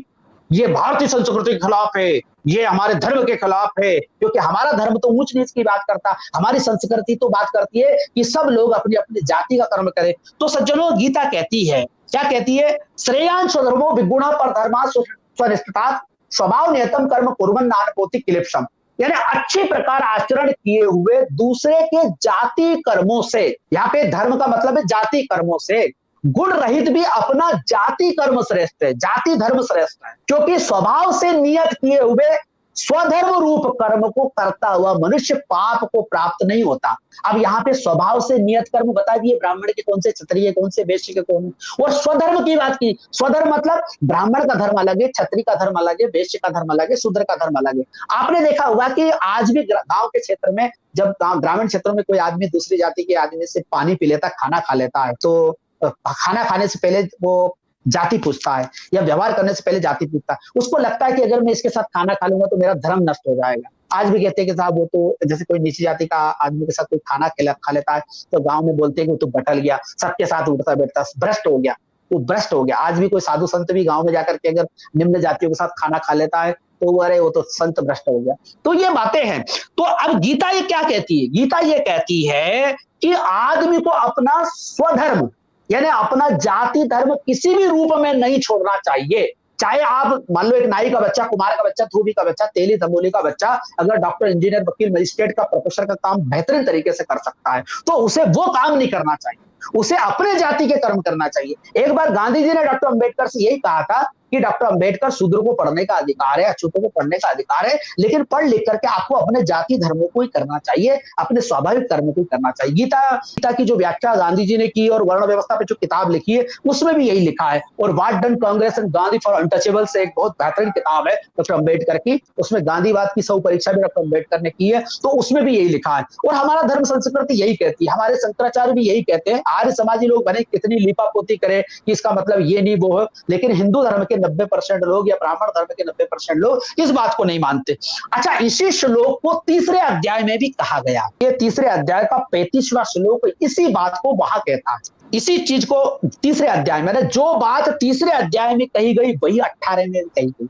ये भारतीय संस्कृति के खिलाफ है, ये हमारे धर्म के खिलाफ है, क्योंकि हमारा धर्म तो ऊंच नीच की बात करता, हमारी संस्कृति तो बात करती है कि सब लोग अपनी अपनी जाति का कर्म करें। तो सज्जनों, गीता कहती है, क्या कहती है? श्रेयांश स्वधर्मो विगुणः पर धर्मा स्वनिष्ठितात् स्वभाव नियतम कर्म कुर्वन् नानपोति क्लेशम। यानी अच्छी प्रकार आचरण किए हुए दूसरे के जाति कर्मों से, यहाँ पे धर्म का मतलब है जाति कर्मों से, गुण रहित भी अपना जाति कर्म श्रेष्ठ है, जाति धर्म श्रेष्ठ है, क्योंकि स्वभाव से नियत किए हुए स्वधर्म रूप कर्म को करता हुआ मनुष्य पाप को प्राप्त नहीं होता। अब यहाँ पे स्वभाव से नियत कर्म बता दिए, ब्राह्मण के कौन से, क्षत्रिय कौन से, वैश्य के कौन, और स्वधर्म की बात की। स्वधर्म मतलब ब्राह्मण का धर्म अलग है, क्षत्रिय का धर्म अलग है, वैश्य का धर्म अलग है, शूद्र का धर्म अलग है। आपने देखा होगा कि आज भी गांव के क्षेत्र में, जब ग्रामीण क्षेत्रों में कोई आदमी दूसरी जाति के आदमी से पानी पी लेता, खाना खा लेता है, तो खाना खाने से पहले वो जाति पूछता है, या व्यवहार करने से पहले जाति पूछता है। उसको लगता है कि अगर मैं इसके साथ खाना खा लूंगा तो मेरा धर्म नष्ट हो जाएगा। आज भी कहते हैं कि साहब वो तो, जैसे कोई नीची जाति का आदमी के साथ कोई खाना खा लेता है तो गांव में बोलते हैं कि वो तो बटल गया, सबके साथ उठता बैठता, भ्रष्ट हो गया, वो भ्रष्ट हो गया। आज भी कोई साधु संत भी गांव में जाकर के अगर निम्न जातियों के साथ खाना खा लेता है तो वो, अरे वो तो संत भ्रष्ट हो गया। तो ये बातें हैं। तो अब गीता ये क्या कहती है? गीता ये कहती है कि आदमी को अपना स्वधर्म, यानी अपना जाति धर्म किसी भी रूप में नहीं छोड़ना चाहिए। चाहे आप मान लो एक नाई का बच्चा, कुमार का बच्चा, धोबी का बच्चा, तेली तंबोली का बच्चा अगर डॉक्टर, इंजीनियर, वकील, मजिस्ट्रेट का, प्रोफेसर का काम बेहतरीन तरीके से कर सकता है तो उसे वो काम नहीं करना चाहिए, उसे अपने जाति के कर्म करना चाहिए। एक बार गांधी जी ने डॉक्टर अंबेडकर से यही कहा था कि डॉक्टर अंबेडकर, शूद्र को पढ़ने का अधिकार है, अछूतों को पढ़ने का अधिकार है, लेकिन पढ़ लिख करके आपको अपने जाति धर्मों को ही करना चाहिए, अपने स्वाभाविक कर्म को ही करना चाहिए। गीता की जो व्याख्या गांधी जी ने की और वर्ण व्यवस्था पे जो किताब लिखी है उसमें भी यही लिखा है। और what done Congress and Gandhi for untouchable से एक बहुत बेहतरीन किताब है डॉक्टर अंबेडकर की, उसमें गांधीवाद की सौ परीक्षा भी डॉक्टर अंबेडकर ने की है, तो उसमें भी यही लिखा है। और हमारा धर्म संस्कृति यही कहती है, हमारे शंकराचार्य भी यही कहते हैं। आर्य समाजी लोग भले कितनी लीपापोती करे कि इसका मतलब ये नहीं वो है, लेकिन हिंदू धर्म के 90% लोग या ब्राह्मण धर्म के 90% लोग इस बात को नहीं मानते। अच्छा, इसी श्लोक को तीसरे अध्याय में भी कहा गया। ये तीसरे अध्याय का 35वां श्लोक इसी बात को वहां कहता है, इसी चीज को तीसरे अध्याय में, जो बात तीसरे अध्याय में कही गई वही 18 में कही गई।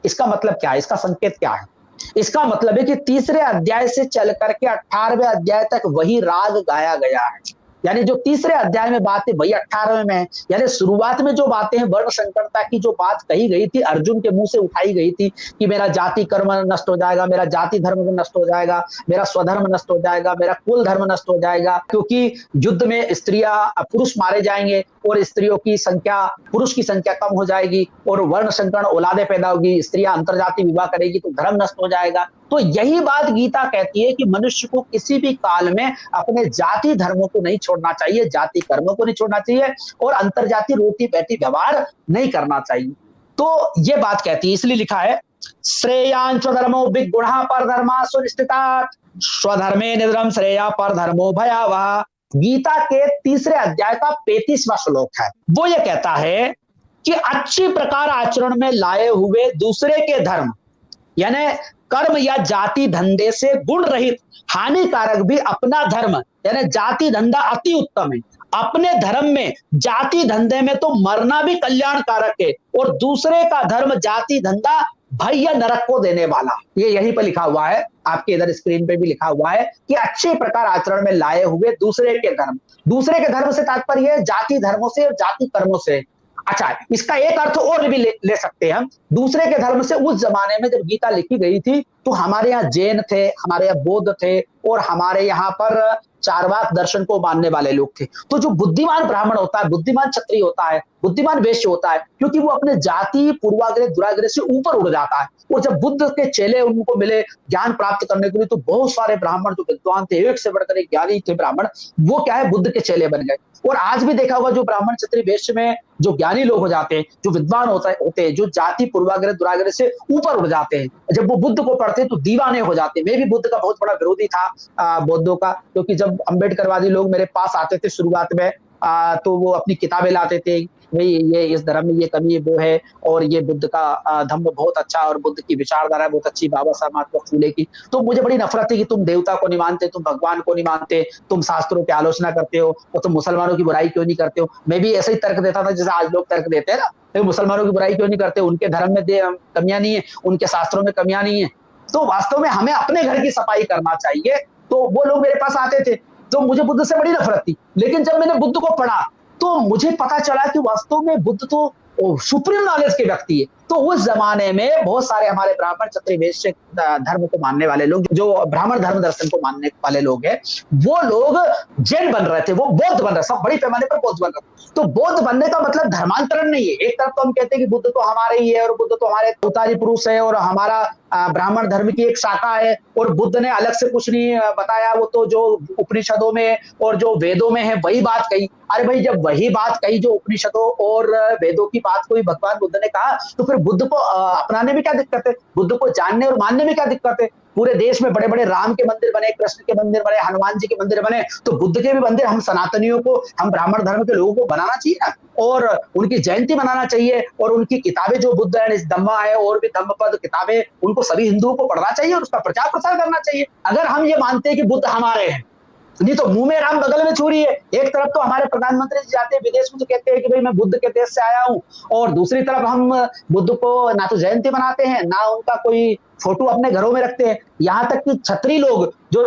इसका मतलब क्या है? इसका संकेत क्या है? इसका मतलब है कि तीसरे अध्याय से चल करके 18वें अध्याय तक वही राग गाया गया है। यानी जो तीसरे अध्याय में बातें वही 18वें में है। यानी शुरुआत में जो बातें हैं, वर्ण संकरता की जो बात कही गई थी, अर्जुन के मुंह से उठाई गई थी कि मेरा जाति कर्म नष्ट हो जाएगा, मेरा जाति धर्म नष्ट हो जाएगा, मेरा स्वधर्म नष्ट हो जाएगा, मेरा कुल धर्म नष्ट हो जाएगा, क्योंकि युद्ध में स्त्रियां, पुरुष मारे जाएंगे और स्त्रियों की संख्या, पुरुष की संख्या कम हो जाएगी, और वर्ण संकरण औलादे पैदा होगी, स्त्रियां अंतरजातीय विवाह करेगी तो धर्म नष्ट हो जाएगा। तो यही बात गीता कहती है कि मनुष्य को किसी भी काल में अपने जाति धर्मों को नहीं छोड़ना चाहिए, जाति कर्मों को नहीं छोड़ना चाहिए, और अंतरजातीय रोटी बैठी व्यवहार नहीं करना चाहिए। तो ये बात कहती है, इसलिए लिखा है श्रेयान स्वधर्मो विगुणः परधर्मा सुनिश्चितात् स्वधर्मे निधर्म श्रेया परधर्मो भयावह। गीता के तीसरे अध्याय का 35वां श्लोक है। वो ये कहता है कि अच्छी प्रकार आचरण में लाए हुए दूसरे के धर्म, यानी कर्म या जाति धंधे से गुण रहित, हानिकारक भी अपना धर्म, यानी जाति धंधा अति उत्तम है। अपने धर्म में, जाति धंधे में तो मरना भी कल्याणकारक है, और दूसरे का धर्म, जाति धंधा भय या नरक को देने वाला। ये यहीं पर लिखा हुआ है, आपके इधर स्क्रीन पे भी लिखा हुआ है कि अच्छे प्रकार आचरण में लाए हुए दूसरे के धर्म। दूसरे के धर्म से तात्पर्य है जाति धर्मों से और जाति कर्मों से। अच्छा, इसका एक अर्थ और भी ले सकते हैं हम। दूसरे के धर्म से उस जमाने में जब गीता लिखी गई थी तो हमारे यहाँ जैन थे, हमारे यहाँ बौद्ध थे, और हमारे यहाँ पर चारवाक दर्शन को मानने वाले लोग थे। तो जो बुद्धिमान ब्राह्मण होता है, बुद्धिमान क्षत्रिय होता है, बुद्धिमान वैश्य होता है, क्योंकि वो अपने जाति पूर्वाग्रह दुराग्रह से ऊपर उड़ जाता है। और जब बुद्ध के चेले उनको मिले ज्ञान प्राप्त करने के लिए, तो बहुत सारे ब्राह्मण जो विद्वान थे, एक से बढ़कर एक ज्ञानी थे ब्राह्मण, वो क्या है, बुद्ध के चेले बन गए। और आज भी देखा होगा जो ब्राह्मण क्षत्रिय वैश्य में जो ज्ञानी लोग हो जाते हैं, जो विद्वान होते हैं, जो जाति पूर्वाग्रह दुराग्रह से ऊपर उड़ जाते हैं, जब वो बुद्ध को पढ़ते हैं तो दीवाने हो जाते हैं। मैं भी बुद्ध का बहुत बड़ा विरोधी था, बौद्धों का, क्योंकि जब अम्बेडकरवादी लोग मेरे पास आते थे शुरुआत में, तो वो अपनी किताबें लाते थे, भाई ये इस धर्म में ये कमी है, वो है, और ये बुद्ध का धम्म बहुत अच्छा, और बुद्ध की विचारधारा बहुत अच्छी, बाबा साहब महात्मा फूले की। तो मुझे बड़ी नफरत है कि तुम देवता को नहीं मानते, तुम भगवान को नहीं मानते, तुम शास्त्रों की आलोचना करते हो, और तुम मुसलमानों की बुराई क्यों नहीं करते हो। मैं भी ऐसे ही तर्क देता था जैसे आज लोग तर्क देते हैं ना, तो मुसलमानों की बुराई क्यों नहीं करते, उनके धर्म में कमियां नहीं है, उनके शास्त्रों में कमियां नहीं है। तो वास्तव में हमें अपने घर की सफाई करना चाहिए। तो वो लोग मेरे पास आते थे, तो मुझे बुद्ध से बड़ी नफरत थी, लेकिन जब मैंने बुद्ध को पढ़ा तो मुझे पता चला कि वास्तव में बुद्ध तो सुप्रीम नॉलेज के व्यक्ति है। तो उस जमाने में बहुत सारे हमारे ब्राह्मण क्षत्रिय वैश्य धर्म को मानने वाले लोग, जो ब्राह्मण धर्म दर्शन को मानने वाले लोग हैं, वो लोग जैन बन रहे थे, वो बौद्ध बन रहे, सब बड़ी पैमाने पर बौद्ध बन रहे। तो बौद्ध बनने का मतलब धर्मांतरण नहीं है। एक तरफ तो हम कहते हैं कि बुद्ध तो हमारे ही है और बुद्ध तो हमारे अवतारी पुरुष है और हमारा ब्राह्मण धर्म की एक शाखा है और बुद्ध ने अलग से कुछ नहीं बताया, वो तो जो उपनिषदों में और जो वेदों में है वही बात कही। अरे भाई, जब वही बात कही जो उपनिषदों और वेदों की बात को ही भगवान बुद्ध ने कहा, तो फिर बुद्ध को अपनाने में क्या दिक्कत है, बुद्ध को जानने और मानने में क्या दिक्कत है। पूरे देश में बड़े बड़े राम के मंदिर बने, कृष्ण के मंदिर बने, हनुमान जी के मंदिर बने, तो बुद्ध के भी मंदिर हम सनातनियों को, हम ब्राह्मण धर्म के लोगों को बनाना चाहिए ना, और उनकी जयंती मनाना चाहिए, और उनकी किताबें जो बुद्ध है, धम्मा है और भी धम्मपद किताबें, उनको सभी हिंदुओं को पढ़ना चाहिए और उसका प्रचार प्रसार करना चाहिए। अगर हम ये मानते हैं कि बुद्ध हमारे हैं, नहीं तो मुंह में राम बगल में छुरी है। एक तरफ तो हमारे प्रधानमंत्री जी जाते हैं विदेश में तो कहते हैं कि भाई मैं बुद्ध के देश से आया हूं, और दूसरी तरफ हम बुद्ध को ना तो जयंती मनाते हैं, ना उनका कोई फोटो अपने घरों में रखते हैं। यहाँ तक कि क्षत्रिय लोग, जो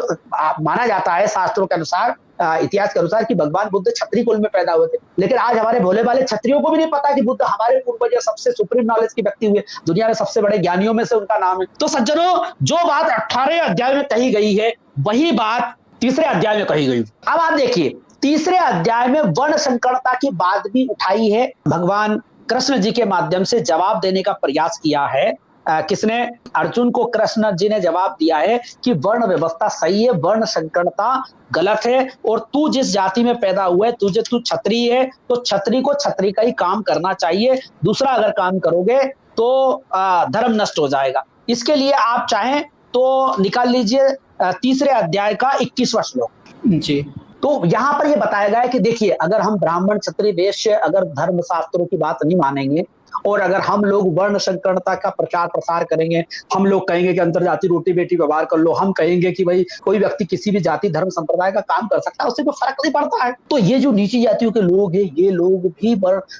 माना जाता है शास्त्रों के अनुसार, इतिहास के अनुसार, कि भगवान बुद्ध क्षत्रिय कुल में पैदा हुए थे, लेकिन आज हमारे भोले भाले क्षत्रियों को भी नहीं पता कि बुद्ध हमारे पूर्वज सबसे सुप्रीम नॉलेज के व्यक्ति हुए, दुनिया में सबसे बड़े ज्ञानियों में से उनका नाम है। तो सज्जनों, जो बात 18 अध्याय में कही गई है वही बात तीसरे अध्याय में कही गई। अब आप देखिए, तीसरे अध्याय में वर्ण संकरता की बात भी उठाई है, भगवान कृष्ण जी के माध्यम से जवाब देने का प्रयास किया है। किसने? अर्जुन को कृष्ण जी ने जवाब दिया है कि वर्ण व्यवस्था सही है, वर्ण संकरता गलत है, और तू जिस जाति में पैदा हुआ है, तू क्षत्रिय है, तो क्षत्रिय को क्षत्रिय का ही काम करना चाहिए, दूसरा अगर काम करोगे तो धर्म नष्ट हो जाएगा। इसके लिए आप चाहें तो निकाल लीजिए तीसरे अध्याय का 21वां श्लोक जी। तो यहां पर यह बताया गया है कि देखिए, अगर हम ब्राह्मण क्षत्रिय वैश्य अगर धर्म शास्त्रों की बात नहीं मानेंगे, और अगर हम लोग वर्ण संकरता का प्रचार प्रसार करेंगे, हम लोग कहेंगे कि अंतरजाति रोटी बेटी व्यवहार कर लो, हम कहेंगे कि भाई कोई व्यक्ति किसी भी जाति धर्म संप्रदाय का काम कर सकता है, उससे कोई फर्क नहीं पड़ता है, तो ये जो नीची जातियों के लोग हैं, ये लोग भी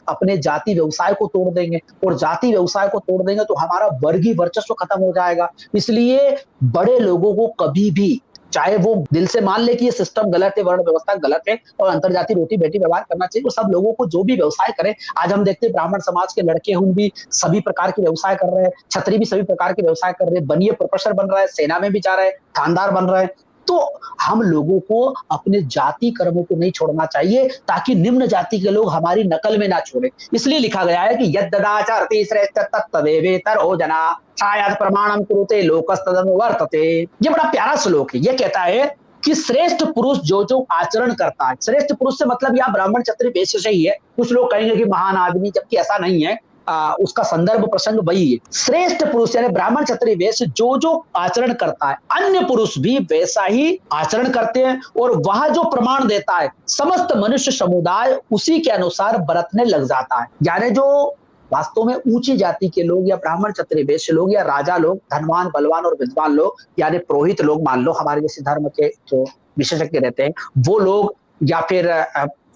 अपने जाति व्यवसाय को तोड़ देंगे, और जाति व्यवसाय को तोड़ देंगे तो हमारा वर्गीय वर्चस्व खत्म हो जाएगा। इसलिए बड़े लोगों को कभी भी, चाहे वो दिल से मान ले कि ये सिस्टम गलत है, वर्ण व्यवस्था गलत है और अंतरजाति रोटी बेटी व्यवहार करना चाहिए, वो सब लोगों को जो भी व्यवसाय करें। आज हम देखते हैं ब्राह्मण समाज के लड़के हम भी सभी प्रकार के व्यवसाय कर रहे हैं, क्षत्रिय भी सभी प्रकार के व्यवसाय कर रहे हैं, बनिए प्रोफेसर बन रहा है, सेना में भी जा रहे हैं, थानेदार बन रहे हैं। तो हम लोगों को अपने जाति कर्मों को नहीं छोड़ना चाहिए, ताकि निम्न जाति के लोग हमारी नकल में ना छोड़े। इसलिए लिखा गया है कि यद्ददाचरति श्रेष्ठ तत्तदेवेतरो जना शायद प्रमाणम कुरुते लोकस्तदनुवर्तते। ये बड़ा प्यारा श्लोक है। ये कहता है कि श्रेष्ठ पुरुष जो जो आचरण करता है, श्रेष्ठ पुरुष से मतलब यहाँ ब्राह्मण क्षत्रिय वैश्य से ही है। कुछ लोग कहेंगे कि महान आदमी, जबकि ऐसा नहीं है। उसका संदर्भ प्रसंग वही है। श्रेष्ठ पुरुष यानी ब्राह्मण क्षत्रिय वैश्य जो जो आचरण करता है, अन्य पुरुष भी वैसा ही आचरण करते हैं, और वह जो प्रमाण देता है समस्त मनुष्य समुदाय उसी के अनुसार बरतने लग जाता है। यानी जो वास्तव में ऊंची जाति के लोग या ब्राह्मण क्षत्रिय वैश्य लोग या राजा लोग, धनवान बलवान और विद्वान लोग, यानी पुरोहित लोग, मान लो हमारे जैसे धर्म के जो विशेषज्ञ रहते हैं वो लोग, या फिर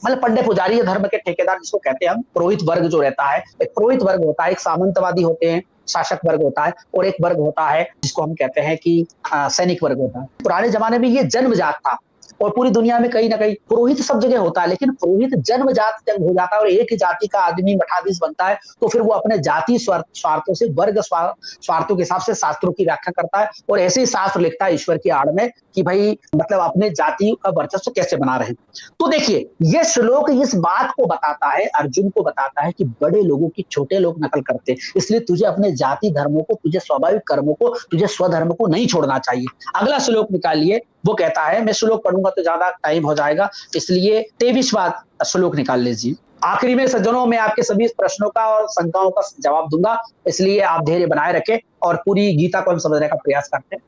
मतलब पंडित पुजारी धर्म के ठेकेदार जिसको कहते हैं हम, पुरोहित वर्ग जो रहता है, एक पुरोहित वर्ग होता है, एक सामंतवादी होते हैं, शासक वर्ग होता है, और एक वर्ग होता है जिसको हम कहते हैं कि सैनिक वर्ग होता है। पुराने जमाने में ये जन्मजात था, और पूरी दुनिया में कहीं ना कहीं पुरोहित सब जगह होता है, लेकिन पुरोहित जन्मजात जब हो जाता है और एक ही जाति का आदमी मठाधीश बनता है, तो फिर वो अपने जाति स्वार्थों से, वर्ग स्वार्थों के हिसाब से शास्त्रों की व्याख्या करता है, और ऐसे ही शास्त्र लिखता है ईश्वर की आड़ में कि भाई मतलब अपने जाति का वर्चस्व कैसे बना रहे। तो देखिए, ये श्लोक इस बात को बताता है, अर्जुन को बताता है कि बड़े लोगों की छोटे लोग नकल करते हैं, इसलिए तुझे अपने जाति धर्मों को, तुझे स्वाभाविक कर्मों को, तुझे स्वधर्म को नहीं छोड़ना चाहिए। अगला श्लोक निकालिए। वो कहता है, मैं श्लोक पढ़ूंगा तो ज्यादा टाइम हो जाएगा, इसलिए 23वां श्लोक निकाल लीजिए। आखिरी में सज्जनों, मैं आपके सभी प्रश्नों का और शंकाओं का जवाब दूंगा, इसलिए आप धैर्य बनाए रखें और पूरी गीता को हम समझने का प्रयास करते हैं।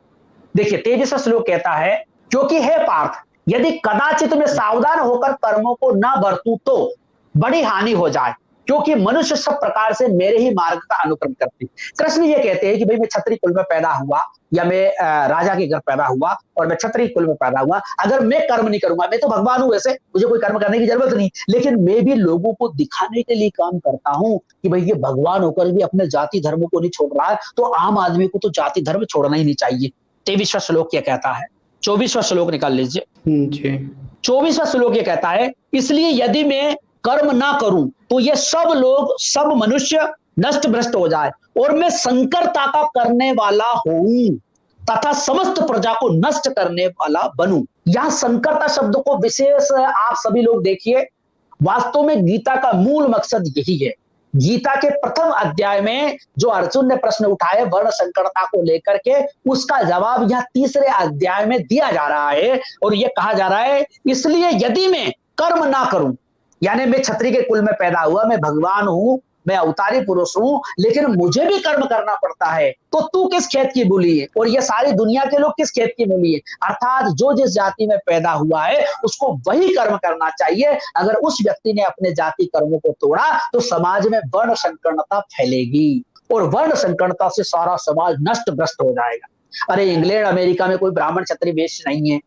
देखिए, 23वां श्लोक कहता है, क्योंकि हे पार्थ, यदि कदाचित मैं सावधान होकर कर्मों को न बरतूं तो बड़ी हानि हो जाए, क्योंकि मनुष्य सब प्रकार से मेरे ही मार्ग का अनुकरण करते। कृष्ण ये कहते हैं कि भाई मैं क्षत्रिय कुल में पैदा हुआ, या मैं राजा के घर पैदा हुआ और मैं क्षत्रिय कुल में पैदा हुआ, अगर मैं कर्म नहीं करूंगा, मैं तो भगवान हूं, वैसे मुझे कोई कर्म करने की जरूरत नहीं, लेकिन मैं भी लोगों को दिखाने के लिए काम करता हूं कि भाई ये भगवान होकर भी अपने जाति धर्म को नहीं छोड़ रहा है, तो आम आदमी को तो जाति धर्म छोड़ना ही नहीं चाहिए। 23वां श्लोक क्या कहता है? 24वां श्लोक निकाल लीजिए। 24वां श्लोक ये कहता है, इसलिए यदि मैं कर्म ना करूं तो ये सब लोग, सब मनुष्य नष्ट भ्रष्ट हो जाए और मैं संकरता का करने वाला हूं तथा समस्त प्रजा को नष्ट करने वाला बनूं। यहां संकरता शब्द को विशेष आप सभी लोग देखिए, वास्तव में गीता का मूल मकसद यही है। गीता के प्रथम अध्याय में जो अर्जुन ने प्रश्न उठाए वर्ण संकरता को लेकर के, उसका जवाब यह तीसरे अध्याय में दिया जा रहा है और यह कहा जा रहा है, इसलिए यदि मैं कर्म ना करूं, यानी मैं क्षत्रिय के कुल में पैदा हुआ, मैं भगवान हूं, मैं अवतारी पुरुष हूं, लेकिन मुझे भी कर्म करना पड़ता है, तो तू किस खेत की मूली है और ये सारी दुनिया के लोग किस खेत की मूली है। अर्थात जो जिस जाति में पैदा हुआ है उसको वही कर्म करना चाहिए। अगर उस व्यक्ति ने अपने जाति कर्मों को तोड़ा तो समाज में वर्ण संकरता फैलेगी और वर्ण संकरता से सारा समाज नष्ट भ्रष्ट हो जाएगा। अरे इंग्लैंड अमेरिका में कोई ब्राह्मण क्षत्रिय वेश्य नहीं है,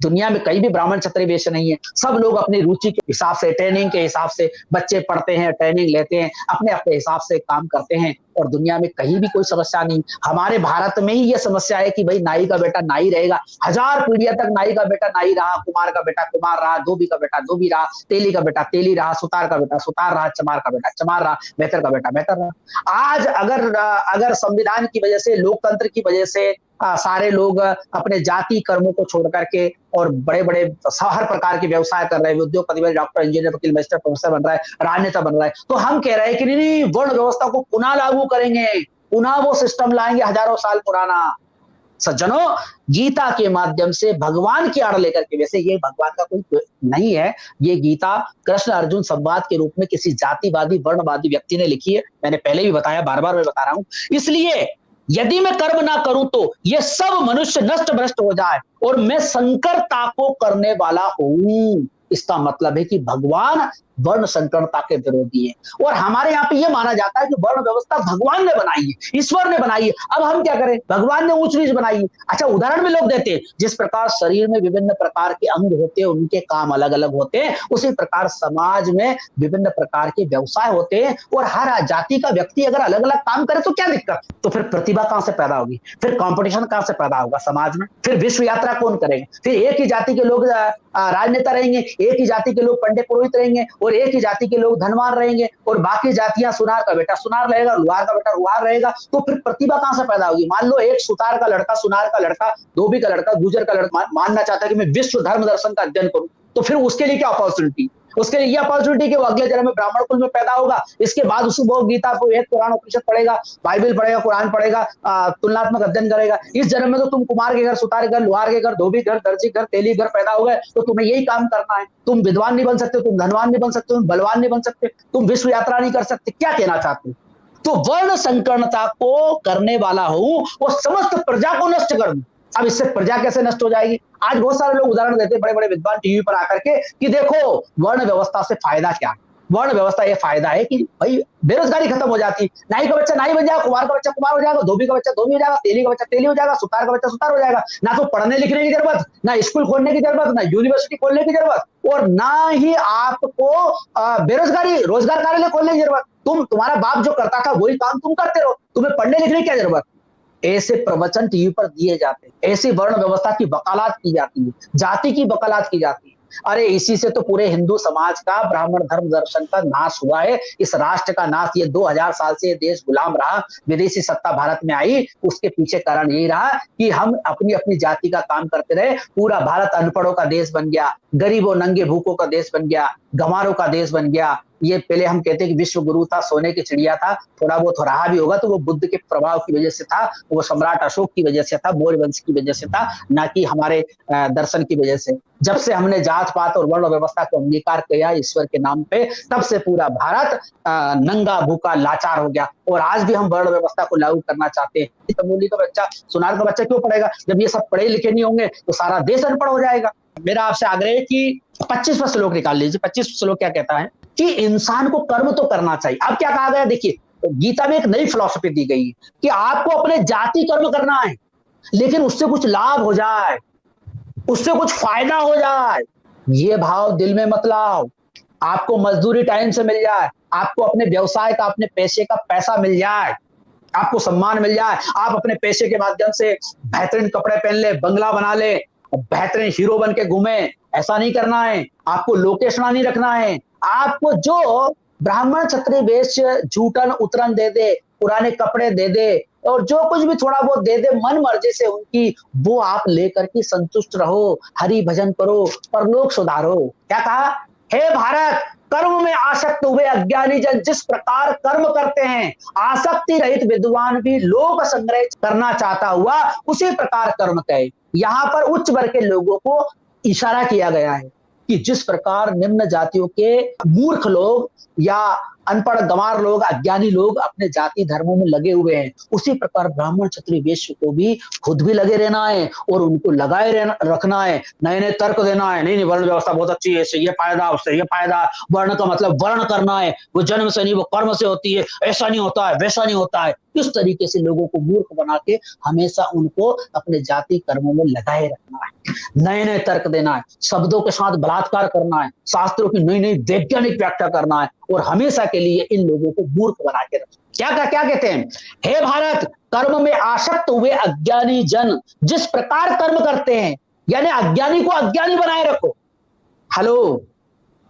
दुनिया में कहीं भी ब्राह्मण क्षत्रिय वेश्य नहीं है। सब लोग अपनी रुचि के हिसाब से, ट्रेनिंग के हिसाब से बच्चे पढ़ते हैं, ट्रेनिंग लेते हैं, अपने अपने हिसाब से काम करते हैं और दुनिया में कहीं भी कोई समस्या नहीं। हमारे भारत में ही यह समस्या है कि भाई नाई का बेटा नाई रहेगा, 1000 पीढ़ियां तक नाई का बेटा नाई रहा, कुमार का बेटा कुमार रहा, धोबी का बेटा धोबी रहा, तेली का बेटा तेली रहा, सुतार का बेटा सुतार रहा, चमार का बेटा चमार रहा, मेहतर का बेटा मेहतर रहा। आज अगर संविधान की वजह से, लोकतंत्र की वजह से सारे लोग अपने जाति कर्मों को छोड़ करके और बड़े बड़े हर प्रकार के व्यवसाय कर रहे हैं, उद्योगपति, डॉक्टर, इंजीनियर, वकील, मजिस्ट्रेट, प्रोफेसर बन रहा है, राजनेता बन रहा है, तो हम कह रहे हैं कि नहीं, वर्ण व्यवस्था को पुनः लागू करेंगे, पुनः वो सिस्टम लाएंगे हजारों साल पुराना। सज्जनों, गीता के माध्यम से भगवान की आड़ लेकर के, वैसे ये भगवान का कोई नहीं है, ये गीता कृष्ण अर्जुन संवाद के रूप में किसी जातिवादी वर्णवादी व्यक्ति ने लिखी है। मैंने पहले भी बताया, बार बार मैं बता रहा हूं। इसलिए यदि मैं कर्म ना करूं तो ये सब मनुष्य नष्ट भ्रष्ट हो जाए और मैं संकरता को करने वाला हूं। इसका मतलब है कि भगवान वर्ण संकरता के विरोधी है और हमारे यहाँ पे ये माना जाता है कि वर्ण व्यवस्था भगवान ने बनाई है, ईश्वर ने बनाई है। अब हम क्या करें, भगवान ने ऊंच नीच बनाई है। अच्छा, उदाहरण भी लोग देते हैं, जिस प्रकार शरीर में विभिन्न प्रकार के अंग होते हैं, उनके काम अलग अलग होते हैं, उसी प्रकार समाज में विभिन्न प्रकार के व्यवसाय होते हैं और हर जाति का व्यक्ति अगर अलग अलग काम करे तो क्या दिक्कत। तो फिर प्रतिभा कहां से पैदा होगी, फिर कंपटीशन कहां से पैदा होगा समाज में, फिर विश्व यात्रा कौन करेगा, फिर एक ही जाति के लोग राजनेता रहेंगे, एक ही जाति के लोग पंडित पुरोहित रहेंगे और एक ही जाति के लोग धनवान रहेंगे और बाकी जातियां सुनार का बेटा सुनार रहेगा, लुहार का बेटा लुहार रहेगा। तो फिर प्रतिभा कहां से पैदा होगी। मान लो एक सुतार का लड़का, सुनार का लड़का, धोबी का लड़का, गुजर का लड़का मानना चाहता है कि मैं विश्व धर्म दर्शन का अध्ययन करूं, तो फिर उसके लिए क्या अपॉर्चुनिटी, उसके लिए अपॉर्चुनिटी कि वो अगले जन्म में ब्राह्मण कुल में पैदा होगा, इसके बाद उसको गीता, वेद, पुराण, उपनिषद पढ़ेगा, बाइबल पढ़ेगा, कुरान पढ़ेगा, तुलनात्मक अध्ययन करेगा। इस जन्म में तो तुम कुमार के घर, सुतार के घर, लुहार के घर, धोबी घर, दर्जी घर, तेली घर पैदा हो गए, तो तुम्हें यही काम करना है। तुम विद्वान नहीं बन सकते, तुम धनवान नहीं बन सकते, तुम बलवान नहीं बन सकते, तुम विश्व यात्रा नहीं कर सकते। क्या कहना चाहते हो। तो वर्ण संकरता को करने वाला हूं और समस्त प्रजा को नष्ट कर दूं। अब इससे प्रजा कैसे नष्ट हो जाएगी। आज बहुत सारे लोग उदाहरण देते हैं, बड़े बड़े विद्वान टीवी पर आकर के, कि देखो वर्ण व्यवस्था से फायदा क्या है। वर्ण व्यवस्था ये फायदा है कि भाई बेरोजगारी खत्म हो जाती, नाई का बच्चा नाई बन जाएगा, कुमार का बच्चा कुमार हो जाएगा, धोबी का बच्चा धोबी हो जाएगा, तेली का बच्चा तेली हो जाएगा, सुतार का बच्चा सुतार हो जाएगा। ना तो पढ़ने लिखने की जरूरत, ना स्कूल खोलने की जरूरत, ना यूनिवर्सिटी खोलने की जरूरत और ना ही आपको बेरोजगारी रोजगार कार्यालय खोलने की जरूरत। तुम्हारा बाप जो करता था वही काम तुम करते रहो, तुम्हें पढ़ने लिखने की क्या जरूरत। ऐसे प्रवचन टीवी पर दिए जाते हैं, ऐसी वर्ण व्यवस्था की वकालत की जाती है, जाति की वकालत की जाती है। अरे इसी से तो पूरे हिंदू समाज का, ब्राह्मण धर्म दर्शन का नाश हुआ है। इस राष्ट्र का नाश, ये 2000 साल से ये देश गुलाम रहा, विदेशी सत्ता भारत में आई, उसके पीछे कारण यही रहा कि हम अपनी अपनी जाति का काम करते रहे। पूरा भारत अनपढ़ों का देश बन गया, गरीबों नंगे भूखों का देश बन गया, गंवारों का देश बन गया। ये पहले हम कहते हैं कि विश्व गुरु था, सोने की चिड़िया था, थोड़ा बहुत रहा भी होगा तो वो बुद्ध के प्रभाव की वजह से था, वो सम्राट अशोक की वजह से था, मौर्य वंश की वजह से था, ना कि हमारे दर्शन की वजह से। जब से हमने जात पात और वर्ण व्यवस्था को अंगीकार किया ईश्वर के नाम पे, तब से पूरा भारत नंगा भूखा लाचार हो गया और आज भी हम वर्ण व्यवस्था को लागू करना चाहते हैं। तमूली का बच्चा, सुनार का बच्चा क्यों पढ़ेगा। जब ये सब पढ़े लिखे नहीं होंगे तो सारा देश अनपढ़ हो जाएगा। मेरा आपसे आग्रह है कि 25वां श्लोक निकाल लीजिए। 25वां श्लोक क्या कहता है कि इंसान को कर्म तो करना चाहिए। अब क्या कहा गया, देखिए गीता में एक नई फिलॉसफी दी गई है कि आपको अपने जाति कर्म करना है, लेकिन उससे कुछ लाभ हो जाए, उससे कुछ फायदा हो जाए, ये भाव दिल में मत लाओ। आपको मजदूरी टाइम से मिल जाए, आपको अपने व्यवसाय का, अपने पैसे का पैसा मिल जाए, आपको सम्मान मिल जाए, आप अपने पैसे के माध्यम से बेहतरीन कपड़े पहन ले, बंगला बना ले, बेहतरीन हीरो बन के घूमे, ऐसा नहीं करना है। आपको लोकेशना नहीं रखना है। आपको जो ब्राह्मण क्षत्रिय वैश्य जूठन उतरन दे दे, पुराने कपड़े दे दे और जो कुछ भी थोड़ा बहुत दे दे मन मर्जी से उनकी, वो आप लेकर के संतुष्ट रहो, हरि भजन करो, परलोक सुधारो। क्या कहा? हे भारत, कर्म में आसक्त हुए अज्ञानी जन जिस प्रकार कर्म करते हैं, आसक्ति रहित विद्वान भी लोक संग्रह करना चाहता हुआ उसी प्रकार कर्म करे। यहाँ पर उच्च वर्ग के लोगों को इशारा किया गया है कि जिस प्रकार निम्न जातियों के मूर्ख लोग या अनपढ़ गंवार लोग, अज्ञानी लोग अपने जाति धर्मों में लगे हुए हैं, उसी प्रकार ब्राह्मण क्षत्रिय वैश्य को भी खुद भी लगे रहना है और उनको लगाए रखना है, नए नए तर्क देना है। नहीं नहीं, वर्ण व्यवस्था बहुत अच्छी है, इससे ये फायदा उससे ये फायदा, वर्ण का मतलब वर्ण करना है, वो जन्म से नहीं वो कर्म से होती है, ऐसा नहीं होता है वैसा नहीं होता है। इस तरीके से लोगों को मूर्ख बना के हमेशा उनको अपने जाति कर्मों में लगाए रखना है, नए नए तर्क देना है, शब्दों के साथ बलात्कार करना है, शास्त्रों की नई नई वैज्ञानिक व्याख्या करना है और हमेशा के लिए इन लोगों को मूर्ख बना के रखना। क्या कहते हैं? हे भारत, कर्म में आसक्त हुए अज्ञानी जन जिस प्रकार कर्म करते हैं, यानी अज्ञानी को अज्ञानी बनाए रखो। हेलो,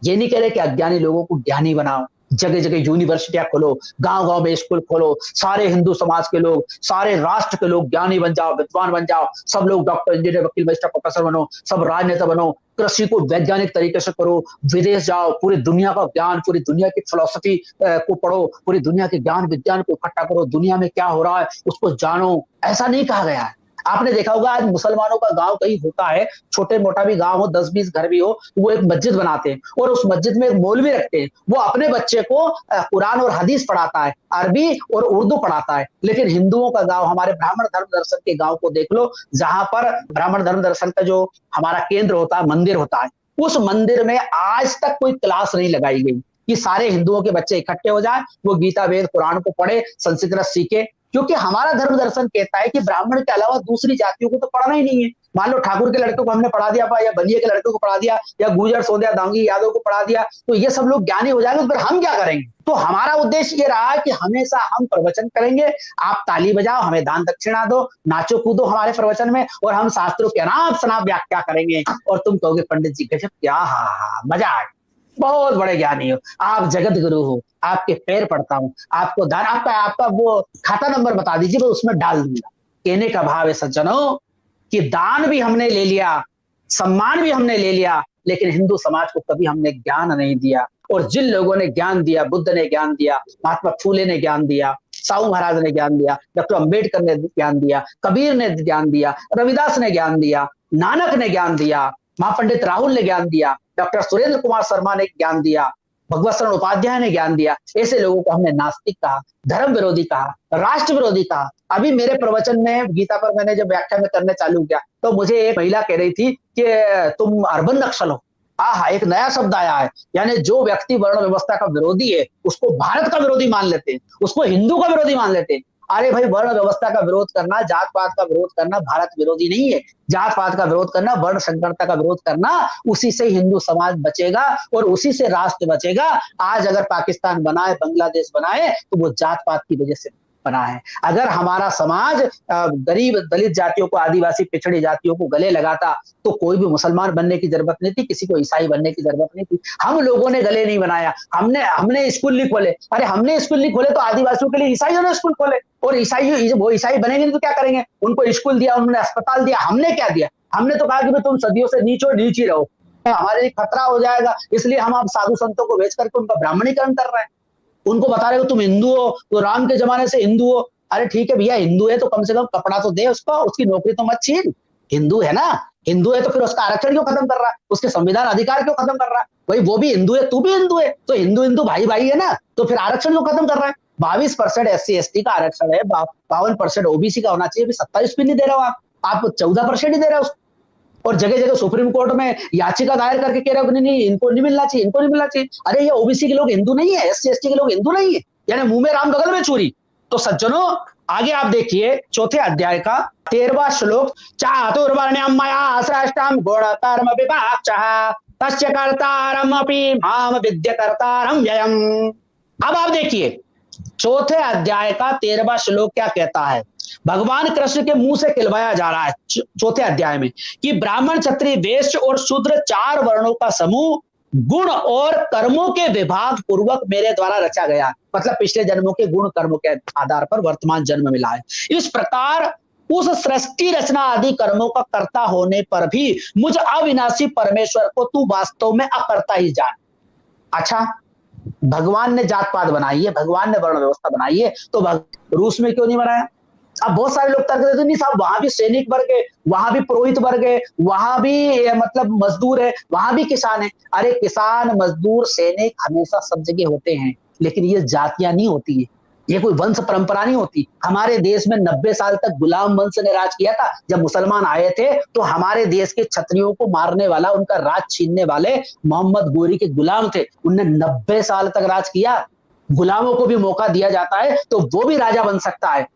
ये नहीं कह रहे कि अज्ञानी लोगों को ज्ञानी बनाओ, जगह जगह यूनिवर्सिटियां खोलो, गांव गांव में स्कूल खोलो, सारे हिंदू समाज के लोग, सारे राष्ट्र के लोग ज्ञानी बन जाओ, विद्वान बन जाओ, सब लोग डॉक्टर इंजीनियर वकील मजिस्ट्रेट प्रोफेसर बनो, सब राजनेता बनो, कृषि को वैज्ञानिक तरीके से करो, विदेश जाओ, पूरी दुनिया का ज्ञान, पूरी दुनिया की फिलोसफी को पढ़ो, पूरी दुनिया के ज्ञान विज्ञान को इकट्ठा करो, दुनिया में क्या हो रहा है उसको जानो। ऐसा नहीं कहा गया है। आपने देखा होगा आज मुसलमानों का गांव कहीं होता है, छोटे मोटा भी गांव हो, 10-20 घर भी हो, वो एक मस्जिद बनाते हैं और उस मस्जिद में एक मौलवी रखते हैं, वो अपने बच्चे को कुरान और हदीस पढ़ाता है, अरबी और उर्दू पढ़ाता है। लेकिन हिंदुओं का गांव, हमारे ब्राह्मण धर्म दर्शन के गांव को देख लो, जहां पर ब्राह्मण धर्म दर्शन का जो हमारा केंद्र होता है, मंदिर होता है, उस मंदिर में आज तक कोई क्लास नहीं लगाई गई कि सारे हिंदुओं के बच्चे इकट्ठे हो जाए, वो गीता वेद कुरान को पढ़े, संस्कृत सीखे। क्योंकि हमारा धर्म दर्शन कहता है कि ब्राह्मण के अलावा दूसरी जातियों को तो पढ़ना ही नहीं है। मान लो ठाकुर के लड़कों को हमने पढ़ा दिया, या बनिए के लड़कों को पढ़ा दिया, या गुजर सोदिया दांगी यादव को पढ़ा दिया, तो ये सब लोग ज्ञानी हो जाएंगे, तो फिर हम क्या करेंगे? तो हमारा उद्देश्य ये रहा है कि हमेशा हम प्रवचन करेंगे, आप ताली बजाओ, हमें दान दक्षिणा दो, नाचो कूदो हमारे प्रवचन में, और हम शास्त्रों की अनाप शनाप व्याख्या करेंगे और तुम कहोगे पंडित जी गजब, क्या हा मजा आए, बहुत बड़े ज्ञानी हो आप, जगत गुरु हो, आपके पैर पड़ता हूं, आपको दान, आपका वो खाता नंबर बता दीजिए, वो उसमें डाल दूंगा। कहने का भाव है सज्जनों कि दान भी हमने ले लिया, सम्मान भी हमने ले लिया, लेकिन हिंदू समाज को कभी हमने ज्ञान नहीं दिया। और जिन लोगों ने ज्ञान दिया, बुद्ध ने ज्ञान दिया, महात्मा फूले ने ज्ञान दिया, साहू महाराज ने ज्ञान दिया, डॉक्टर अंबेडकर ने ज्ञान दिया, कबीर ने ज्ञान दिया, रविदास ने ज्ञान दिया, नानक ने ज्ञान दिया, महापंडित राहुल ने ज्ञान दिया, डॉक्टर सुरेंद्र कुमार शर्मा ने ज्ञान दिया, भगवत शरण उपाध्याय ने ज्ञान दिया। ऐसे लोगों को हमने नास्तिक कहा, धर्म विरोधी कहा, राष्ट्र विरोधी कहा। अभी मेरे प्रवचन में गीता पर मैंने जब व्याख्या में करने चालू किया, तो मुझे एक महिला कह रही थी कि तुम अर्बन नक्सल हो। आहा, एक नया शब्द आया है, यानी जो व्यक्ति वर्ण व्यवस्था का विरोधी है उसको भारत का विरोधी मान लेते हैं, उसको हिंदू का विरोधी मान लेते हैं। अरे भाई, वर्ण व्यवस्था का विरोध करना, जात पात का विरोध करना भारत विरोधी नहीं है। जात पात का विरोध करना, वर्ण संकरता का विरोध करना, उसी से हिंदू समाज बचेगा और उसी से राष्ट्र बचेगा। आज अगर पाकिस्तान बना है, बांग्लादेश बना है, तो वो जात पात की वजह से बना है। अगर हमारा समाज गरीब दलित जातियों को, आदिवासी पिछड़ी जातियों को गले लगाता, तो कोई भी मुसलमान बनने की जरूरत नहीं थी, किसी को ईसाई बनने की जरूरत नहीं थी। हम लोगों ने गले नहीं बनाया, हमने स्कूल नहीं खोले। अरे हमने स्कूल नहीं खोले तो आदिवासियों के लिए ईसाइयों ने स्कूल खोले, और वो ईसाई बनेंगे तो क्या करेंगे? उनको स्कूल दिया, उन्होंने अस्पताल दिया। हमने क्या दिया? हमने तो कहा कि तुम सदियों से नीच हो, नीच ही रहो, हमारे लिए खतरा हो जाएगा, इसलिए हम आप साधु संतों को भेज करके उनका ब्राह्मणीकरण कर रहे हैं। उनको बता रहे हो तुम हिंदू हो, तो राम के जमाने से हिंदू हो। अरे ठीक है भैया, हिंदू है तो कम से कम कपड़ा तो दे उसको, उसकी नौकरी तो मत छीन। हिंदू है ना, हिंदू है तो फिर उसका आरक्षण क्यों खत्म कर रहा है? उसके संविधान अधिकार क्यों खत्म कर रहा है? भाई वो भी हिंदू है, तू भी हिंदू है, तो हिंदू हिंदू भाई भाई है ना, तो फिर आरक्षण क्यों खत्म कर रहा है? 22% SC/ST का आरक्षण है, 52% OBC का होना चाहिए, 27 भी नहीं दे रहे हो आप 14% ही दे रहे हो। और जगह जगह सुप्रीम कोर्ट में याचिका दायर करके कह रहे हो नहीं, इनको नहीं मिलना चाहिए, इनको नहीं मिलना चाहिए। अरे ये OBC के लोग हिंदू नहीं है, SC/ST के लोग हिंदू नहीं है, यानी मुंह में राम बगल में चूरी। तो सज्जनों, आगे आप देखिए चौथे अध्याय का 13वां श्लोक, चातुर्वर्ण्यम मया सृष्टम गुणकर्म विभागशः तस्य कर्तारम् अपि माम विद्यकर्तारम् व्ययम्। अब आप देखिए चौथे अध्याय का 13वां श्लोक क्या कहता है। भगवान कृष्ण के मुंह से कहलवाया जा रहा है चौथे अध्याय में कि ब्राह्मण, क्षत्रिय, वैश्य और शूद्र 4 वर्णों का समूह गुण और कर्मों के विभाग पूर्वक मेरे द्वारा रचा गया। मतलब पिछले जन्मों के गुण कर्मों के आधार पर वर्तमान जन्म मिला है। इस प्रकार उस सृष्टि रचना आदि कर्मों का कर्ता होने पर भी मुझ अविनाशी परमेश्वर को तू वास्तव में अकर्ता ही जान। अच्छा, भगवान ने जात पात बनाई है, भगवान ने वर्ण व्यवस्था बनाई है, तो रूस में क्यों नहीं बनाया? अब बहुत सारे लोग तर्क देते नहीं साहब, वहां भी सैनिक वर्ग है, वहां भी पुरोहित वर्ग है, वहां भी मतलब मजदूर है, वहां भी किसान है। अरे किसान, मजदूर, सैनिक हमेशा सब जगह होते हैं, लेकिन ये जातियां नहीं होती है, ये कोई वंश परंपरा नहीं होती। हमारे देश में 90 साल तक गुलाम वंश ने राज किया था। जब मुसलमान आए थे तो हमारे देश के क्षत्रियों को मारने वाला, उनका राज छीनने वाले मोहम्मद गोरी के गुलाम थे। उनने 90 साल तक राज किया। गुलामों को भी मौका दिया जाता है तो वो भी राजा बन सकता है।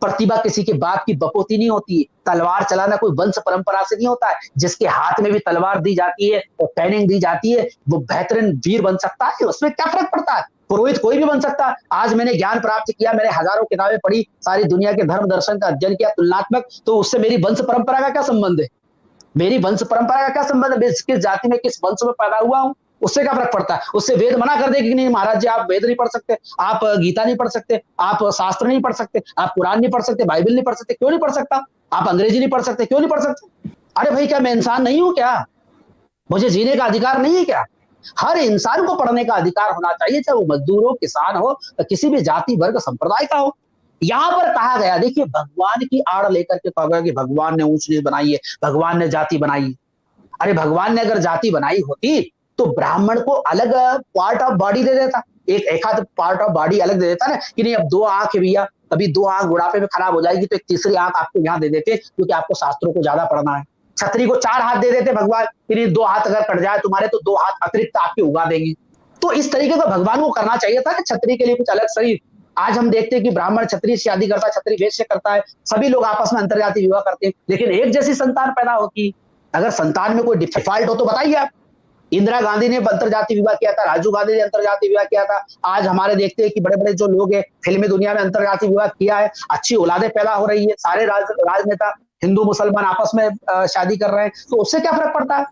प्रतिभा किसी के बाप की बपोती नहीं होती है। तलवार चलाना कोई वंश परंपरा से नहीं होता है। जिसके हाथ में भी तलवार दी जाती है और ट्रेनिंग दी जाती है, वो बेहतरीन वीर बन सकता है। उसमें क्या फर्क पड़ता है? पुरोहित कोई भी बन सकता है। आज मैंने ज्ञान प्राप्त किया, मैंने हजारों किताबें पढ़ी, सारी दुनिया के धर्म दर्शन का अध्ययन किया तुलनात्मक, तो उससे मेरी वंश परंपरा का क्या संबंध है? मेरी वंश परंपरा का क्या संबंध है? मैं किस जाति में, किस वंश में पैदा हुआ हूं, उससे क्या फर्क पड़ता है? उससे वेद मना कर देगी कि नहीं महाराज जी, आप वेद नहीं पढ़ सकते, आप गीता नहीं पढ़ सकते, आप शास्त्र नहीं पढ़ सकते, आप कुरान नहीं पढ़ सकते, बाइबल नहीं पढ़ सकते। क्यों नहीं पढ़ सकता? आप अंग्रेजी नहीं पढ़ सकते, क्यों नहीं पढ़ सकते? अरे भाई, क्या मैं इंसान नहीं हूं क्या? मुझे जीने का अधिकार नहीं है क्या? हर इंसान को पढ़ने का अधिकार होना चाहिए, चाहे वो मजदूर हो, किसान हो, किसी भी जाति वर्ग संप्रदाय का हो। यहां पर कहा गया, देखिए, भगवान की आड़ लेकर के कहा गया कि भगवान ने ऊंच नीच बनाई है, भगवान ने जाति बनाई है। अरे भगवान ने अगर जाति बनाई होती तो ब्राह्मण को अलग पार्ट ऑफ बॉडी दे देता, एक आध पार्ट ऑफ बॉडी अलग दे देता ना, कि नहीं अब 2 आंख है भैया, कभी 2 आंख बुढ़ापे में खराब हो जाएगी तो एक तीसरी आंख आपको यहाँ दे देते, क्योंकि आपको शास्त्रों को ज्यादा पढ़ना है। छतरी को 4 हाथ दे देते भगवान, कि नहीं 2 हाथ अगर कट जाए तुम्हारे तो 2 हाथ अतिरिक्त आपके उगा देंगे। तो इस तरीके का भगवान को करना चाहिए था कि छतरी के लिए कुछ अलग शरीर। आज हम देखते हैं कि ब्राह्मण छतरी से शादी करता है, छतरी वेश्य करता है, सभी लोग आपस में अंतरजातीय विवाह करते हैं, लेकिन एक जैसी संतान पैदा होती। अगर संतान में कोई डिफॉल्ट हो तो बताइए आप। इंदिरा गांधी ने अंतरजातीय विवाह किया था, राजीव गांधी ने अंतरजातीय विवाह किया था। आज हमारे देखते हैं कि बड़े बड़े जो लोग हैं फिल्मी दुनिया में अंतरजातीय विवाह किया है, अच्छी औलादें पैदा हो रही है, सारे राजनेता हिंदू मुसलमान आपस में शादी कर रहे हैं, तो उससे क्या फर्क पड़ता है?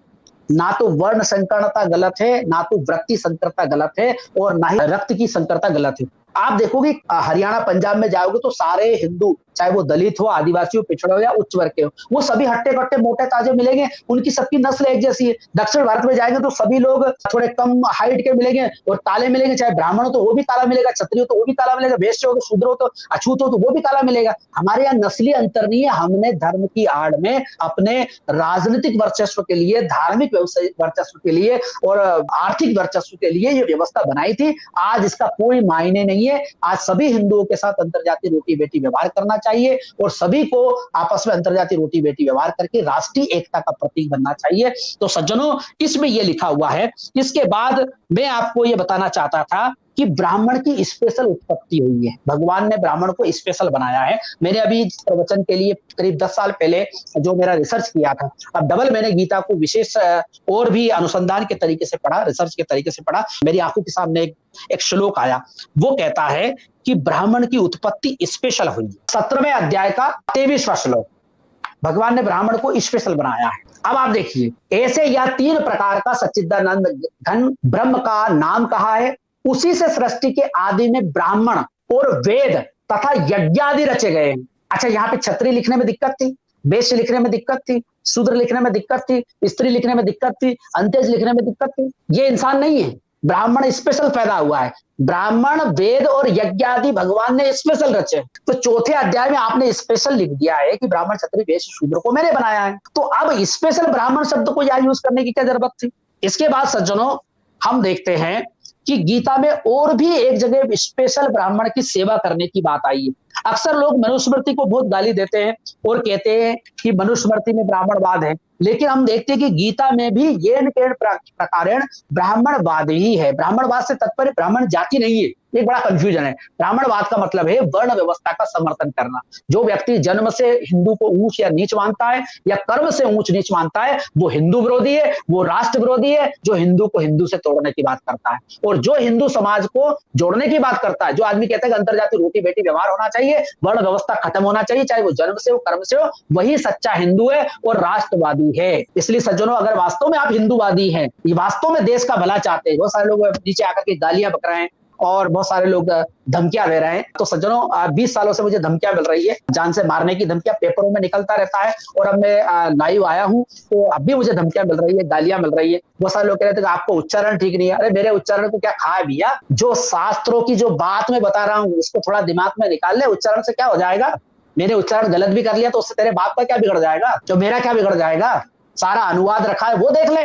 ना तो वर्ण संकरता गलत है, ना तो वृत्ति संकरता गलत है, और ना ही रक्त की संकरता गलत है। आप देखोगे हरियाणा पंजाब में जाओगे तो सारे हिंदू, चाहे वो दलित हो, आदिवासी हो, पिछड़े हो या उच्च वर्ग के हो, वो सभी हट्टे कट्टे मोटे ताजे मिलेंगे, उनकी सबकी नस्ल एक जैसी है। दक्षिण भारत में जाएंगे तो सभी लोग थोड़े कम हाइट के मिलेंगे और काले मिलेंगे, चाहे ब्राह्मण हो तो वो भी काला मिलेगा, क्षत्रिय हो तो वो भी काला मिलेगा, वैश्य हो तो, शूद्र हो तो, अछूत हो तो वो भी काला मिलेगा। हमारे यहाँ नस्ली अंतर नहीं है। हमने धर्म की आड़ में अपने राजनीतिक वर्चस्व के लिए, धार्मिक वर्चस्व के लिए और आर्थिक वर्चस्व के लिए ये व्यवस्था बनाई थी। आज इसका कोई मायने नहीं है। आज सभी हिंदुओं के साथ अंतरजातीय रोटी बेटी व्यवहार करना चाहिए और सभी को आपस में अंतरजातीय रोटी बेटी व्यवहार करके राष्ट्रीय एकता का प्रतीक बनना चाहिए। तो सज्जनों, इसमें यह लिखा हुआ है। इसके बाद मैं आपको यह बताना चाहता था कि ब्राह्मण की स्पेशल उत्पत्ति हुई है। भगवान ने ब्राह्मण को स्पेशल बनाया है। मैंने अभी इस प्रवचन के लिए करीब 10 साल पहले जो मेरा रिसर्च किया था, अब डबल मैंने गीता को विशेष और भी अनुसंधान के तरीके से पढ़ा, रिसर्च के तरीके से पढ़ा। मेरी आंखों के सामने एक श्लोक आया, वो कहता है कि ब्राह्मण की उत्पत्ति स्पेशल हुई। 17वें अध्याय का 23वां श्लोक, भगवान ने ब्राह्मण को स्पेशल बनाया है। अब आप देखिए, ऐसे या 3 प्रकार का सच्चिदानंद घन ब्रह्म का नाम कहा है, उसी से सृष्टि के आदि में ब्राह्मण और वेद तथा यज्ञादि रचे गए हैं। अच्छा, यहाँ पे क्षत्रिय लिखने में दिक्कत थी, वैश्य लिखने में दिक्कत थी, शूद्र लिखने में दिक्कत थी, स्त्री लिखने में दिक्कत थी, अंत्यज लिखने में दिक्कत थी। ये इंसान नहीं है, ब्राह्मण स्पेशल पैदा हुआ है। ब्राह्मण, वेद और यज्ञ आदि भगवान ने स्पेशल रचे। तो 4थे अध्याय में आपने स्पेशल लिख दिया है कि ब्राह्मण, क्षत्रिय, वैश्य, शूद्र को मैंने बनाया है। तो अब स्पेशल ब्राह्मण शब्द को यहाँ यूज करने की क्या जरूरत थी? इसके बाद सज्जनों, हम देखते हैं कि गीता में और भी एक जगह स्पेशल ब्राह्मण की सेवा करने की बात आई है। अक्सर लोग मनुस्मृति को बहुत गाली देते हैं और कहते हैं कि मनुस्मृति में ब्राह्मणवाद है, लेकिन हम देखते हैं कि गीता में भी येन केन प्रकारेण ब्राह्मणवाद ही है। ब्राह्मणवाद से तात्पर्य ब्राह्मण जाति नहीं है, एक बड़ा कंफ्यूजन है। ब्राह्मणवाद का मतलब है वर्ण व्यवस्था का समर्थन करना। जो व्यक्ति जन्म से हिंदू को ऊंच या नीच मानता है या कर्म से ऊंच नीच मानता है, वो हिंदू विरोधी है, वो राष्ट्र विरोधी है, जो हिंदू को हिंदू से तोड़ने की बात करता है। और जो हिंदू समाज को जोड़ने की बात करता है, जो आदमी कहता है कि अंतरजातीय रोटी बेटी व्यवहार होना चाहिए, वर्ण व्यवस्था खत्म होना चाहिए, चाहे वो जन्म से हो कर्म से हो, वही सच्चा हिंदू है और राष्ट्रवादी है। इसलिए सज्जनों, अगर वास्तव में आप हिंदूवादी हैं, ये वास्तव में देश का भला चाहते हैं, बहुत सारे लोग नीचे आकर के गालियां बक रहे हैं और बहुत सारे लोग धमकियां दे रहे हैं, तो सज्जनों 20 सालों से मुझे धमकियां मिल रही है, जान से मारने की धमकियां पेपरों में निकलता रहता है, और अब मैं लाइव आया हूं तो अब भी मुझे धमकियां मिल रही है, गालियां मिल रही है। बहुत सारे लोग कह रहे थे कि आपको उच्चारण ठीक नहीं है। अरे मेरे उच्चारण को क्या खा है भैया? जो शास्त्रों की जो बात मैं बता रहा हूँ उसको थोड़ा दिमाग में निकाल ले, उच्चारण से क्या हो जाएगा? मैंने उच्चारण गलत भी कर लिया तो उससे तेरे बाप का क्या बिगड़ जाएगा? जो मेरा क्या बिगड़ जाएगा? सारा अनुवाद रखा है वो देख ले,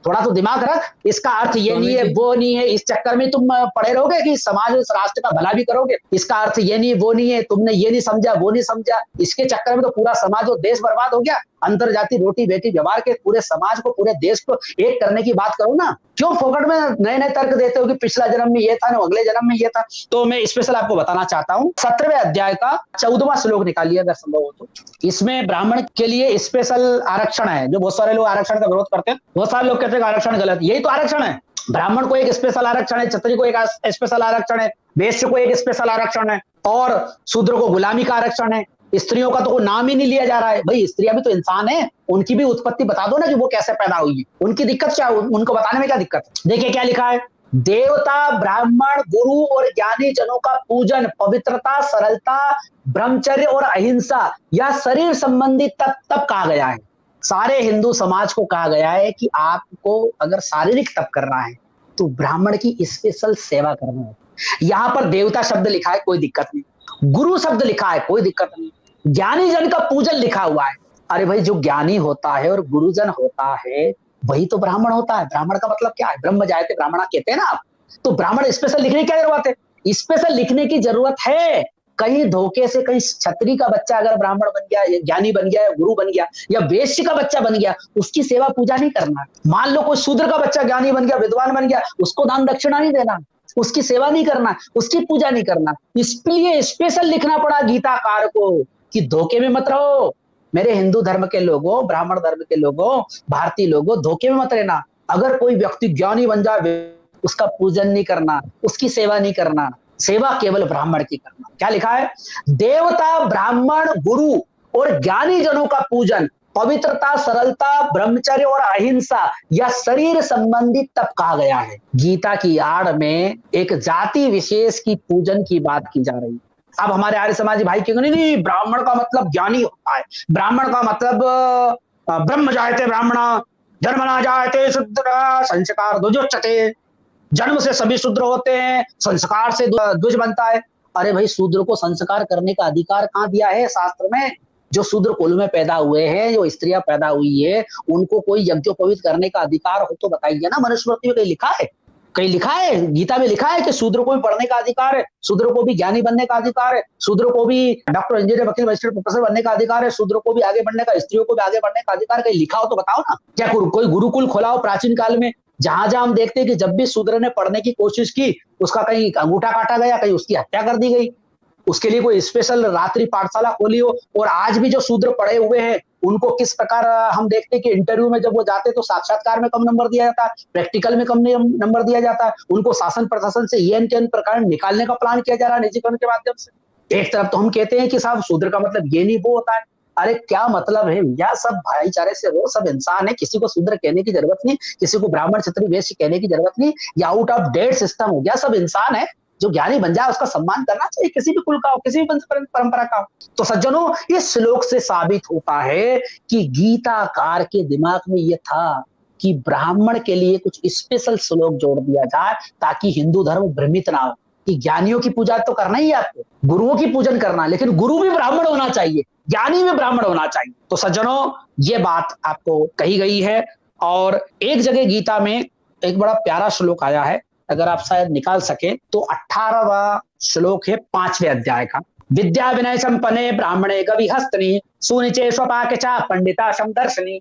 थोड़ा तो दिमाग रख। इसका अर्थ ये नहीं है, वो नहीं है, इस चक्कर में तुम पड़े रहोगे कि समाज इस राष्ट्र का भला भी करोगे। इसका अर्थ ये नहीं, वो नहीं है, तुमने ये नहीं समझा, वो नहीं समझा, इसके चक्कर में तो पूरा समाज और देश बर्बाद हो गया। अंतरजातीय रोटी बेटी व्यवहार के पूरे समाज को, पूरे देश को एक करने की बात करो ना। क्यों फोकट में नए नए तर्क देते हो कि पिछला जन्म में ये था ना अगले जन्म में ये था? तो मैं स्पेशल आपको बताना चाहता हूँ 17वें अध्याय का 14वां श्लोक निकालिए अगर संभव हो तो। इसमें ब्राह्मण के लिए स्पेशल आरक्षण है। जो बहुत सारे लोग आरक्षण का विरोध करते हैं, बहुत सारे लोग कहते हैं आरक्षण गलत, यही तो आरक्षण है। ब्राह्मण को एक स्पेशल आरक्षण है, क्षत्रिय को एक स्पेशल आरक्षण है, वैश्य को एक स्पेशल आरक्षण है, और शूद्र को गुलामी का आरक्षण है। स्त्रियों का तो कोई नाम ही नहीं लिया जा रहा है। भाई स्त्रियां भी तो इंसान है, उनकी भी उत्पत्ति बता दो ना कि वो कैसे पैदा हुई है, उनकी दिक्कत क्या, उनको बताने में क्या दिक्कत है? देखिए क्या लिखा है, देवता ब्राह्मण गुरु और ज्ञानी जनों का पूजन, पवित्रता सरलता ब्रह्मचर्य और अहिंसा या शरीर संबंधी तप तप कहा गया है। सारे हिंदू समाज को कहा गया है कि आपको अगर शारीरिक तप करना है तो ब्राह्मण की स्पेशल सेवा करना है। यहां पर देवता शब्द लिखा है, कोई दिक्कत नहीं, गुरु शब्द लिखा है, कोई दिक्कत नहीं, ज्ञानी जन का पूजन लिखा हुआ है। अरे भाई जो ज्ञानी होता है और गुरुजन होता है वही तो ब्राह्मण होता है। ब्राह्मण का मतलब क्या है? ब्रह्म जायते ब्राह्मणा कहते हैं ना आप, तो ब्राह्मण स्पेशल लिखने की क्या जरूरत है? स्पेशल लिखने की जरूरत है। कहीं धोखे से कहीं क्षत्रिय का बच्चा अगर ब्राह्मण बन गया, ज्ञानी बन गया, गुरु बन गया, या वैश्य का बच्चा बन गया, उसकी सेवा पूजा नहीं करना। मान लो कोई शूद्र का बच्चा ज्ञानी बन गया, विद्वान बन गया, उसको दान दक्षिणा नहीं देना, उसकी सेवा नहीं करना, उसकी पूजा नहीं करना। इसलिए स्पेशल लिखना पड़ा गीताकार को कि धोखे में मत रहो मेरे हिंदू धर्म के लोगों, ब्राह्मण धर्म के लोगों, भारतीय लोगों, धोखे में मत रहना। अगर कोई व्यक्ति ज्ञानी बन जाए उसका पूजन नहीं करना, उसकी सेवा नहीं करना, सेवा केवल ब्राह्मण की करना। क्या लिखा है? देवता ब्राह्मण गुरु और ज्ञानी जनों का पूजन, पवित्रता सरलता ब्रह्मचर्य और अहिंसा या शरीर संबंधी तप कहा गया है। गीता की आड़ में एक जाति विशेष की पूजन की बात की जा रही है। अब हमारे आर्य समाजी भाई क्यों नहीं, ब्राह्मण का मतलब ज्ञानी होता है, ब्राह्मण का मतलब ब्रह्म जायते ब्राह्मण जन्मना जायते शूद्र संस्कार ध्वजोच्यते, जन्म से सभी शूद्र होते हैं, संस्कार से ध्वज बनता है। अरे भाई शूद्र को संस्कार करने का अधिकार कहाँ दिया है शास्त्र में? जो शूद्र कुल में पैदा हुए हैं, जो स्त्रियां पैदा हुई है, उनको कोई यज्ञोपवीत करने का अधिकार हो तो बताइए ना। मनुस्मृति में कहीं लिखा है? कहीं लिखा है? गीता में लिखा है कि शूद्र को भी पढ़ने का अधिकार है, शूद्र को भी ज्ञानी बनने का अधिकार है, शूद्र को भी डॉक्टर इंजीनियर वकील मजिस्ट्रेट प्रोफेसर बनने का अधिकार है, शूद्र को भी आगे बढ़ने का, स्त्रियों को भी आगे बढ़ने का अधिकार? कहीं लिखा हो तो बताओ ना। क्या कोई गुरुकुल खोला हो प्राचीन काल में? जहां जहां हम देखते हैं कि जब भी शूद्र ने पढ़ने की कोशिश की उसका कहीं अंगूठा काटा गया, कहीं उसकी हत्या कर दी गई। उसके लिए कोई स्पेशल रात्रि पाठशाला खोली हो। और आज भी जो शूद्र पढ़े हुए हैं उनको किस प्रकार हम देखते हैं कि इंटरव्यू में जब वो जाते तो साक्षात्कार में कम नंबर दिया जाता है, प्रैक्टिकल में कम नंबर दिया जाता है। उनको शासन प्रशासन से ये प्रकार निकालने का प्लान किया जा रहा है निजीकरण के माध्यम से। एक तरफ तो हम कहते हैं कि साहब शूद्र का मतलब ये नहीं वो होता है। अरे क्या मतलब है भैया? सब भाईचारे से वो सब इंसान है, किसी को शूद्र कहने की जरूरत नहीं, किसी को ब्राह्मण क्षत्रिय वैश्य कहने की जरूरत नहीं। ये आउट ऑफ डेट सिस्टम हो गया, सब इंसान है। जो ज्ञानी बन जाए उसका सम्मान करना चाहिए, किसी भी कुल का हो, किसी भी परंपरा का हो। तो सज्जनों इस श्लोक से साबित होता है कि गीताकार के दिमाग में यह था कि ब्राह्मण के लिए कुछ स्पेशल श्लोक जोड़ दिया जाए ताकि हिंदू धर्म भ्रमित ना हो कि ज्ञानियों की पूजा तो करना ही है आपको, गुरुओं की पूजन करना, लेकिन गुरु भी ब्राह्मण होना चाहिए, ज्ञानी भी ब्राह्मण होना चाहिए। तो सज्जनों ये बात आपको कही गई है। और एक जगह गीता में एक बड़ा प्यारा श्लोक आया है, अगर आप शायद निकाल सके तो 18वां श्लोक है 5वें अध्याय का। विद्या विनय संपन्ने ब्राह्मणे गवि हस्तनी सुनिचे स्वपाक चा पंडिता समदर्शनी।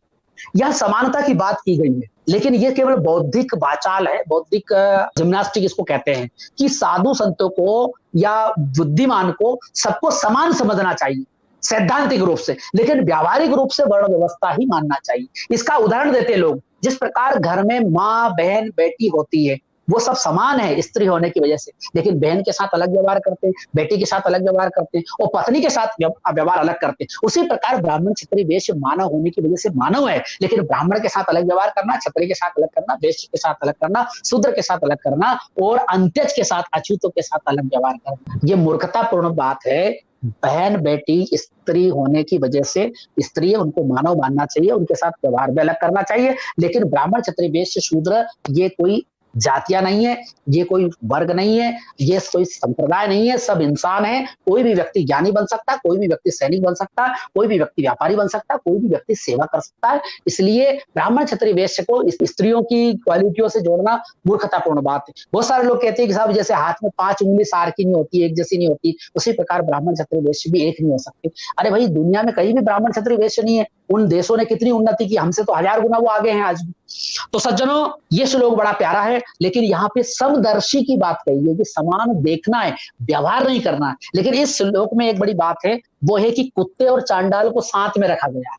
यह समानता की बात की गई है, लेकिन ये केवल बौद्धिक वाचाल है, बौद्धिक जिम्नास्टिक इसको कहते हैं कि साधु संतों को या बुद्धिमान को सबको समान समझना चाहिए सैद्धांतिक रूप से, लेकिन व्यावहारिक रूप से वर्ण व्यवस्था ही मानना चाहिए। इसका उदाहरण देते लोग, जिस प्रकार घर में माँ बहन बेटी होती है वो सब समान है स्त्री होने की वजह से, लेकिन बहन के साथ अलग व्यवहार करते हैं, बेटी के साथ अलग व्यवहार करते हैं और पत्नी के साथ व्यवहार अलग करते हैं। उसी प्रकार ब्राह्मण क्षत्रिय वैश्य मानव होने की वजह से मानव है, लेकिन ब्राह्मण के साथ अलग व्यवहार करना, क्षत्रिय के साथ अलग करना, वैश्य के साथ अलग करना, शूद्र के साथ अलग करना और अंत्यज के साथ, अछूतों के साथ अलग व्यवहार करना, ये मूर्खतापूर्ण बात है। बहन बेटी स्त्री होने की वजह से स्त्री उनको मानव मानना चाहिए, उनके साथ व्यवहार भी अलग करना चाहिए, लेकिन ब्राह्मण क्षत्रिय वैश्य शूद्र ये कोई जातियां नहीं है, ये कोई वर्ग नहीं है, ये कोई संप्रदाय नहीं है, सब इंसान है। कोई भी व्यक्ति ज्ञानी बन सकता है, कोई भी व्यक्ति सैनिक बन सकता है, कोई भी व्यक्ति व्यापारी बन सकता है, कोई भी व्यक्ति सेवा कर सकता है। इसलिए ब्राह्मण क्षत्रिय वैश्य को स्त्रियों की क्वालिटियों से जोड़ना मूर्खतापूर्ण बात है। बहुत सारे लोग कहते हैं कि साहब जैसे हाथ में 5 उंगली सार की नहीं होती, एक जैसी नहीं होती, उसी प्रकार ब्राह्मण क्षत्रिय वैश्य भी एक नहीं हो सकते। अरे भाई, दुनिया में कहीं भी ब्राह्मण क्षत्रिय वैश्य नहीं है। उन देशों ने कितनी उन्नति की, हमसे तो 1000 गुना वो आगे हैं आज भी। तो सज्जनों, ये श्लोक बड़ा प्यारा है, लेकिन यहाँ पे समदर्शी की बात कही है कि समान देखना है, व्यवहार नहीं करना है। लेकिन इस श्लोक में एक बड़ी बात है, वो है कि कुत्ते और चांडाल को साथ में रखा गया है।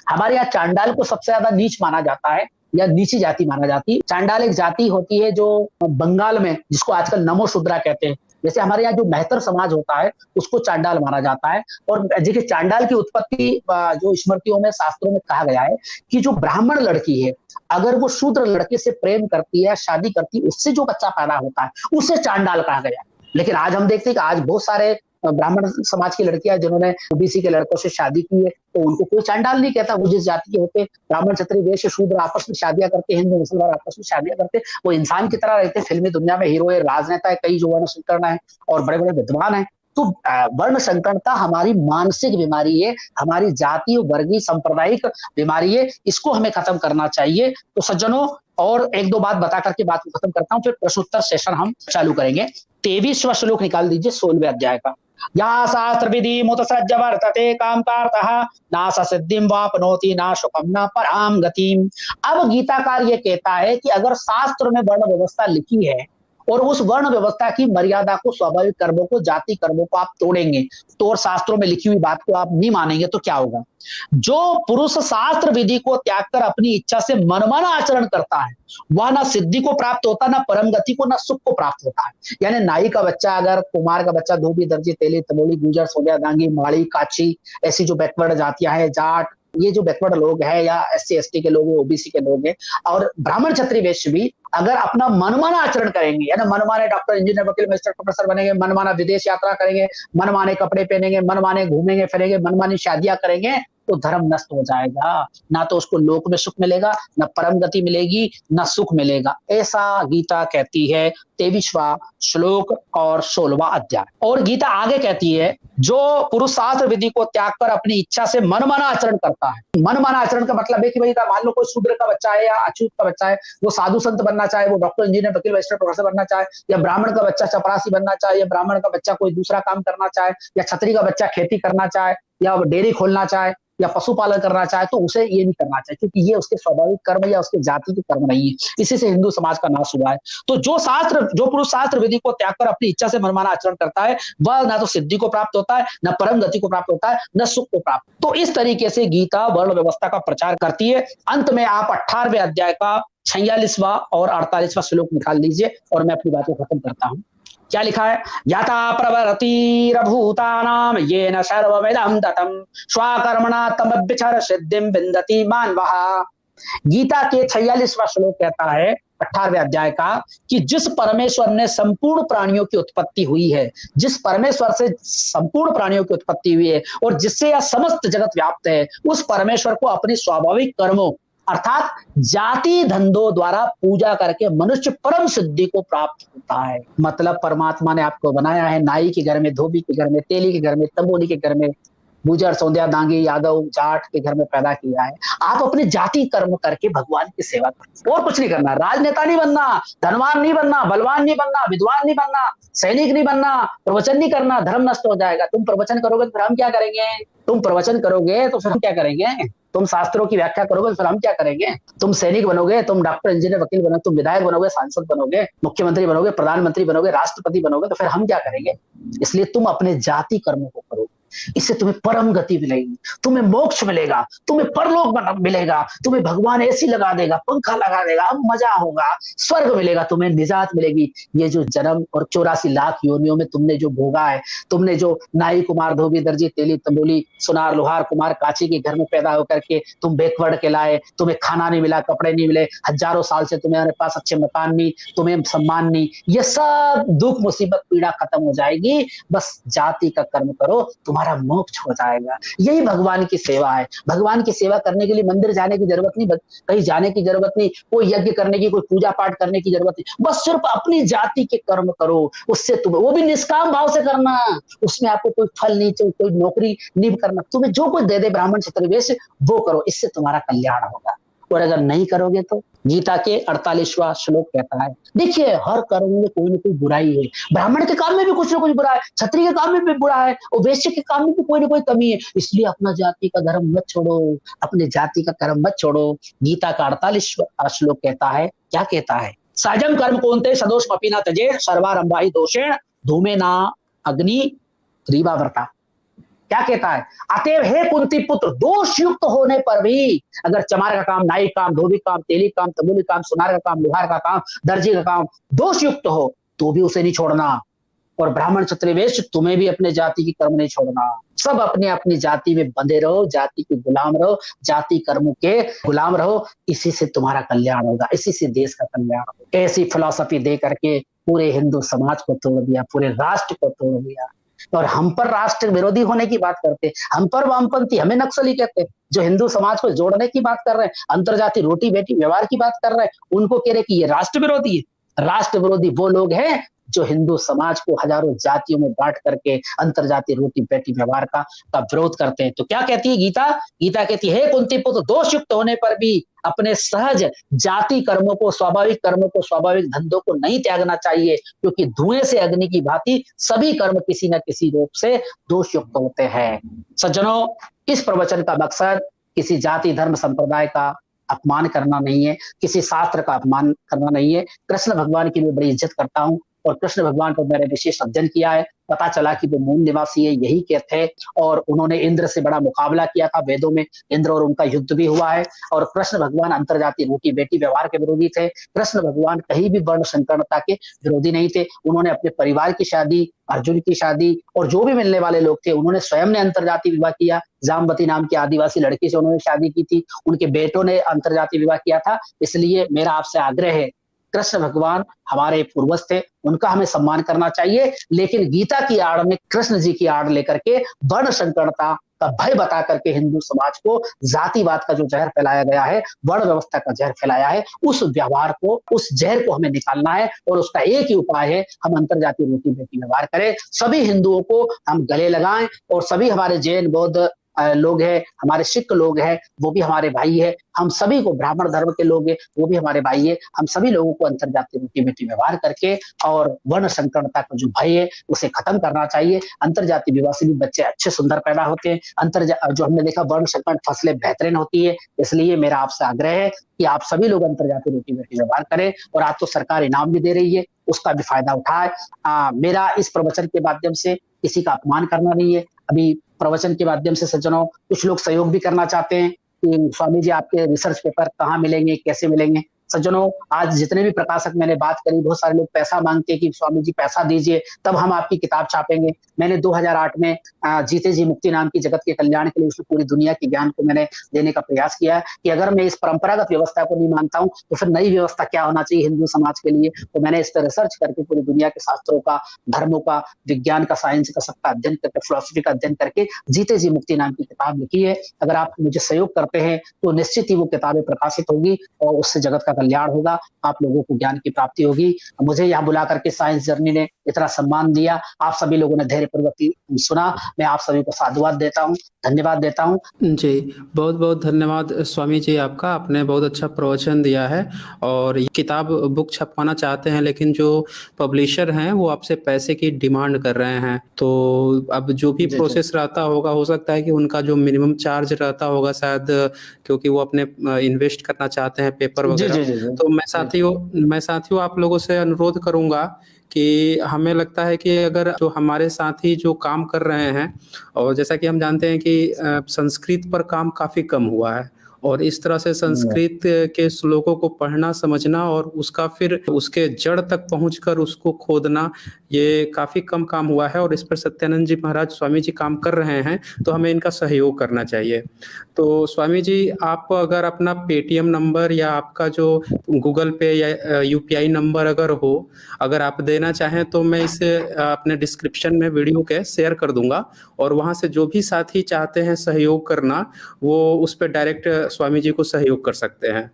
हमारे यहाँ चांडाल को सबसे ज्यादा नीच माना जाता है या नीची जाति माना जाती है। चांडाल एक जाति होती है जो बंगाल में, जिसको आजकल नमो शूद्रा कहते हैं, जैसे हमारे यहाँ जो मेहतर समाज होता है उसको चांडाल माना जाता है। और देखिए, चांडाल की उत्पत्ति जो स्मृतियों में, शास्त्रों में कहा गया है कि जो ब्राह्मण लड़की है अगर वो शूद्र लड़के से प्रेम करती है, शादी करती है, उससे जो बच्चा पैदा होता है उसे चांडाल कहा गया। लेकिन आज हम देखते हैं कि आज बहुत सारे ब्राह्मण समाज की लड़कियां जिन्होंने ओबीसी के लड़कों से शादी की है, तो उनको कोई चांडाल नहीं कहता। वो जिस जाति के होते हैं, ब्राह्मण क्षत्रिय वैश्य शूद्र आपस में शादियां करते हैं, हिंदू मुसलमान आपस में शादियां करते हैं, वो इंसान की तरह रहते हैं। फिल्मी दुनिया में हीरो है, राजनेता है, कई जो वर्ण संकर्ण है और बड़े बड़े विद्वान है। तो वर्ण संकरता हमारी मानसिक बीमारी है, हमारी जातीय वर्गीय सांप्रदायिक बीमारी है, इसको हमें खत्म करना चाहिए। तो सज्जनों, और एक दो बात बता करके बात को खत्म करता हूं, फिर प्रश्नोत्तर सेशन हम चालू करेंगे। 23वां श्लोक निकाल दीजिए 16वें अध्याय का। या शास्त्र विधि मुतसज्ज वर्तते कामकार्तः ना सिद्धिं वापनोति ना सुखम ना पराम गतिम। अब गीताकार ये कहता है कि अगर शास्त्र में वर्ण व्यवस्था लिखी है और उस वर्ण व्यवस्था की मर्यादा को, स्वाभाविक कर्मों को, जाति कर्मों को आप तोड़ेंगे, तो और शास्त्रों में लिखी हुई बात को आप नहीं मानेंगे तो क्या होगा? जो पुरुष शास्त्र विधि को त्याग कर अपनी इच्छा से मनमाना आचरण करता है वह ना सिद्धि को प्राप्त होता, ना परम गति को, ना सुख को प्राप्त होता है। यानी नाई का बच्चा, अगर कुमार का बच्चा, धोबी, दर्जी, तेली, तमोली, गुजर, सोनिया, दांगी, माड़ी, काची, ऐसी जो बैकवर्ड जातियां हैं, जाट, ये जो बैकवर्ड लोग हैं या एससी एसटी के लोग हैं, ओबीसी के लोग हैं, और ब्राह्मण क्षत्रिय वैश्य भी अगर अपना मनमाना आचरण करेंगे, यानी मनमाने डॉक्टर, इंजीनियर, वकील, मजिस्ट्रेट, प्रोफेसर बनेंगे, मनमाना विदेश यात्रा करेंगे, मनमाने कपड़े पहनेंगे, मनमाने घूमेंगे फिरेंगे, मनमानी शादियां करेंगे, तो धर्म नष्ट हो जाएगा। ना तो उसको लोक में सुख मिलेगा, ना परम गति मिलेगी, ना सुख मिलेगा। ऐसा गीता कहती है 23वां श्लोक और 16वां अध्याय। और गीता आगे कहती है, जो पुरुष शास्त्र विधि को त्याग कर अपनी इच्छा से मनमाना आचरण करता है। मनमाना आचरण का मतलब है कि भाई मान लो कोई शूद्र का बच्चा है या अछूत का बच्चा है, वो साधु संत बनना चाहे, वो डॉक्टर, इंजीनियर, वकील, मजिस्ट्रेट, प्रोफेसर बनना चाहे, या ब्राह्मण का बच्चा चपरासी बनना चाहे, या ब्राह्मण का बच्चा कोई दूसरा काम करना चाहे, या क्षत्रिय का बच्चा खेती करना चाहे, या डेयरी खोलना चाहे, या पशुपालन करना चाहे, तो उसे ये नहीं करना चाहिए, क्योंकि ये उसके स्वाभाविक कर्म या उसके जाति के कर्म नहीं है। इसी से हिंदू समाज का नाश हुआ है। तो जो पुरुष शास्त्र विधि को त्याग कर अपनी इच्छा से मनमाना आचरण करता है वह ना तो सिद्धि को प्राप्त होता है, न परम गति को प्राप्त होता है, न सुख को प्राप्त। तो इस तरीके से गीता वर्ण व्यवस्था का प्रचार करती है। अंत में आप 18वें अध्याय का 46वां और 48वां श्लोक निकाल लीजिए और मैं अपनी बात को खत्म करता हूं। क्या लिखा है? यथा प्रवरतिरभूतानां येन सर्वमिदं ततं स्वकर्मणा तमभ्यचर सिद्धिं विन्दति मानवः। गीता के 46वां श्लोक कहता है 18वें अध्याय का कि जिस परमेश्वर ने संपूर्ण प्राणियों की उत्पत्ति हुई है, जिस परमेश्वर से संपूर्ण प्राणियों की उत्पत्ति हुई है और जिससे यह समस्त जगत व्याप्त है, उस परमेश्वर को अपने स्वाभाविक कर्मों अर्थात जाति धंधों द्वारा पूजा करके मनुष्य परम सिद्धि को प्राप्त होता है। मतलब परमात्मा ने आपको बनाया है नाई के घर में, धोबी के घर में, तेली के घर में, तंबोली के घर में, गुर्जर, सोंधिया, दांगी, यादव, जाट के घर में पैदा किया है। आप अपने जाति कर्म करके भगवान की सेवा करो, और कुछ नहीं करना। राजनेता नहीं बनना, धनवान नहीं बनना, बलवान नहीं बनना, विद्वान नहीं बनना, सैनिक नहीं बनना, प्रवचन नहीं करना, धर्म नष्ट हो जाएगा। तुम प्रवचन करोगे तो फिर हम क्या करेंगे? तुम प्रवचन करोगे तो फिर हम क्या करेंगे? तुम शास्त्रों की व्याख्या करोगे तो फिर हम क्या करेंगे? तुम सैनिक बनोगे, तुम डॉक्टर, इंजीनियर, वकील बनोगे, तुम विधायक बनोगे, सांसद बनोगे, मुख्यमंत्री बनोगे, प्रधानमंत्री बनोगे, राष्ट्रपति बनोगे, तो फिर हम क्या करेंगे? इसलिए तुम अपने जाति कर्मों को करो, इससे तुम्हें परम गति मिलेगी, तुम्हें मोक्ष मिलेगा, तुम्हें परलोक मिलेगा, तुम्हें भगवान एसी लगा देगा, पंखा लगा देगा, अब मजा होगा, स्वर्ग मिलेगा, तुम्हें निजात मिलेगी। ये जो जन्म और 84 लाख योनियों में तुमने जो भोगा है, तुमने जो नाई, कुमार, धोबी, दर्जी, तेली, तंबोली, सुनार, लोहार, कुमार, काची के घर में पैदा होकर के तुम बैकवर्ड के लाए, तुम्हें खाना नहीं मिला, कपड़े नहीं मिले, हजारों साल से तुम्हारे पास अच्छे मकान नहीं, तुम्हें सम्मान नहीं, ये सब दुख, मुसीबत, पीड़ा खत्म हो जाएगी। बस जाति का कर्म करो, तुम्हारा मोक्ष हो जाएगा। यही भगवान की सेवा है। भगवान की सेवा करने के लिए मंदिर जाने की जरूरत नहीं, कहीं जाने की जरूरत नहीं, कोई यज्ञ करने की, कोई पूजा पाठ करने की जरूरत नहीं। बस सिर्फ अपनी जाति के कर्म करो, उससे तुम्हें, वो भी निष्काम भाव से करना, उसमें आपको कोई फल नहीं चाहिए, कोई नौकरी नहीं करना, तुम्हें जो कोई दे दे ब्राह्मण क्षत्रिय वैश्य वो करो, इससे तुम्हारा कल्याण होगा। और अगर नहीं करोगे तो गीता के 48वां श्लोक कहता है, देखिए हर कर्म में कोई ना कोई बुराई है, ब्राह्मण के काम में भी कुछ ना कुछ बुरा है, क्षत्रिय के काम में भी बुरा है, और वैश्य के काम में भी कोई ना कोई कमी है। इसलिए अपना जाति का धर्म मत छोड़ो, अपने जाति का कर्म मत छोड़ो। गीता का 48वां श्लोक कहता है, क्या कहता है? साजम कर्म कौनते सदोषमपि न त्यजे सर्वारंभा हि दोषेण धूमे ना अग्नि त्रिवाव्रता। क्या कहता है? अतएव हे कुंती पुत्र, दोष युक्त होने पर भी, अगर चमार का काम, नाई काम, धोबी काम, तेली काम, तंबूली काम, सुनार का काम, लोहार का काम, दर्जी का काम दोष युक्त हो तो भी उसे नहीं छोड़ना। और ब्राह्मण क्षत्रिय वैश्य, तुम्हें भी अपने जाति की कर्म नहीं छोड़ना। सब अपने अपनी जाति में बंधे रहो, जाति के गुलाम रहो, जाति कर्मों के गुलाम रहो, इसी से तुम्हारा कल्याण होगा, इसी से देश का कल्याण होगा। ऐसी फिलॉसफी दे करके पूरे हिंदू समाज को तोड़ दिया, पूरे राष्ट्र को तोड़ दिया। और हम पर राष्ट्र विरोधी होने की बात करते, हम पर वामपंथी, हमें नक्सली कहते, जो हिंदू समाज को जोड़ने की बात कर रहे हैं, अंतरजातीय रोटी बेटी व्यवहार की बात कर रहे हैं, उनको कह रहे कि ये राष्ट्र विरोधी है। राष्ट्र विरोधी वो लोग हैं जो हिंदू समाज को हजारों जातियों में बांट करके अंतरजातीय रोटी बेटी व्यवहार का विरोध करते हैं। तो क्या कहती है गीता? गीता कहती है, कुंती पुत्र, दोष युक्त होने पर भी अपने सहज जाति कर्मों को, स्वाभाविक कर्मों को, स्वाभाविक धंधों को नहीं त्यागना चाहिए, क्योंकि धुएं से अग्नि की भांति सभी कर्म किसी न किसी रूप से दोष युक्त होते हैं। सज्जनों, इस प्रवचन का मकसद किसी जाति, धर्म, संप्रदाय का अपमान करना नहीं है, किसी शास्त्र का अपमान करना नहीं है। कृष्ण भगवान की मैं बड़ी इज्जत करता हूँ, और कृष्ण भगवान पर मैंने विशेष अध्ययन किया है। पता चला कि वो मूल निवासी है, यही के थे, और उन्होंने इंद्र से बड़ा मुकाबला किया था। वेदों में इंद्र और उनका युद्ध भी हुआ है। और कृष्ण भगवान अंतरजातीय रोटी बेटी व्यवहार के विरोधी थे। कृष्ण भगवान कहीं भी वर्ण संकरता के विरोधी नहीं थे। उन्होंने अपने परिवार की शादी, अर्जुन की शादी, और जो भी मिलने वाले लोग थे, उन्होंने स्वयं ने अंतरजातीय विवाह किया। जामवती नाम की आदिवासी लड़की से उन्होंने शादी की थी, उनके बेटों ने अंतरजातीय विवाह किया था। इसलिए मेरा आपसे आग्रह है, कृष्ण भगवान हमारे पूर्वज थे, उनका हमें सम्मान करना चाहिए, लेकिन गीता की आड़ में, कृष्ण जी की आड़ लेकर के वर्ण संकरता का भय बता करके हिंदू समाज को जातिवाद का जो जहर फैलाया गया है, वर्ण व्यवस्था का जहर फैलाया है, उस व्यवहार को, उस जहर को हमें निकालना है। और उसका एक ही उपाय है, हम अंतरजातीय रोटी बेटी व्यवहार करें, सभी हिंदुओं को हम गले लगाएं, और सभी हमारे जैन, बौद्ध लोग हैं, हमारे सिख लोग हैं, वो भी हमारे भाई है। हम सभी को, ब्राह्मण धर्म के लोग हैं, वो भी हमारे भाई है। हम सभी लोगों को अंतरजातीय रोटी बेटी व्यवहार करके और वर्ण संकरता का जो भय है उसे खत्म करना चाहिए। अंतरजातीय विवाह से भी बच्चे अच्छे सुंदर पैदा होते हैं। जो हमने देखा, वर्ण संकर फसलें बेहतरीन होती है। इसलिए मेरा आपसे आग्रह है कि आप सभी लोग अंतरजातीय रोटी बेटी व्यवहार करें, और आज तो सरकार इनाम भी दे रही है, उसका भी फायदा उठाए। मेरा इस प्रवचन के माध्यम से किसी का अपमान करना नहीं है। अभी प्रवचन के माध्यम से सज्जनों, कुछ लोग सहयोग भी करना चाहते हैं कि स्वामी जी आपके रिसर्च पेपर कहाँ मिलेंगे, कैसे मिलेंगे। सज्जनों, आज जितने भी प्रकाशक मैंने बात करी, बहुत सारे लोग पैसा मांगते हैं कि स्वामी जी पैसा दीजिए तब हम आपकी किताब छापेंगे। मैंने 2008 में जीते जी मुक्ति नाम की जगत के कल्याण के लिए उसमें पूरी दुनिया के ज्ञान को मैंने देने का प्रयास किया है कि अगर मैं इस परंपरागत व्यवस्था को नहीं मानता हूं तो फिर नई व्यवस्था क्या होना चाहिए हिंदू समाज के लिए। तो मैंने इस पर रिसर्च करके पूरी दुनिया के शास्त्रों का, धर्मों का, विज्ञान का, साइंस का, सबका अध्ययन करके, फिलोसफी का अध्ययन करके जीते जी मुक्ति नाम की किताब लिखी है। अगर आप मुझे सहयोग करते हैं तो निश्चित ही वो किताबें प्रकाशित होगी और उससे जगत का कल्याण होगा, आप लोगों को ज्ञान की प्राप्ति होगी। मुझे यहाँ बुला करके साइंस जर्नी ने इतना सम्मान दिया, आप सभी लोगों ने धैर्यपूर्वक सुना, मैं आप सभी को साधुवाद देता हूँ, धन्यवाद देता हूँ। जी, बहुत-बहुत धन्यवाद स्वामी जी आपका, आपने बहुत अच्छा प्रवचन दिया है और ये किताब बुक छपवाना चाहते हैं लेकिन जो पब्लिशर हैं वो आपसे पैसे की डिमांड कर रहे हैं। तो अब जो भी जी, जी। प्रोसेस रहता होगा, हो सकता है कि उनका जो मिनिमम चार्ज रहता होगा शायद क्योंकि वो अपने इन्वेस्ट करना चाहते हैं पेपर जी, वगैरह। जी, जी, जी। तो जी, जी। मैं साथियों आप लोगों से अनुरोध करूँगा कि हमें लगता है कि अगर जो हमारे साथी जो काम कर रहे हैं और जैसा कि हम जानते हैं कि संस्कृत पर काम काफ़ी कम हुआ है और इस तरह से हुँ, संस्कृत के श्लोकों को पढ़ना, समझना और उसका फिर उसके जड़ तक पहुँचकर उसको खोदना, ये काफ़ी कम काम हुआ है और इस पर सत्यानंद जी महाराज स्वामी जी काम कर रहे हैं, तो हमें इनका सहयोग करना चाहिए। तो स्वामी जी, आप अगर अपना पेटीएम नंबर या आपका जो गूगल पे या यूपीआई नंबर अगर हो, अगर आप देना चाहें तो मैं इसे अपने डिस्क्रिप्शन में वीडियो के शेयर कर दूँगा और वहाँ से जो भी साथी चाहते हैं सहयोग करना, वो उस पे डायरेक्ट स्वामी जी को सहयोग कर सकते हैं।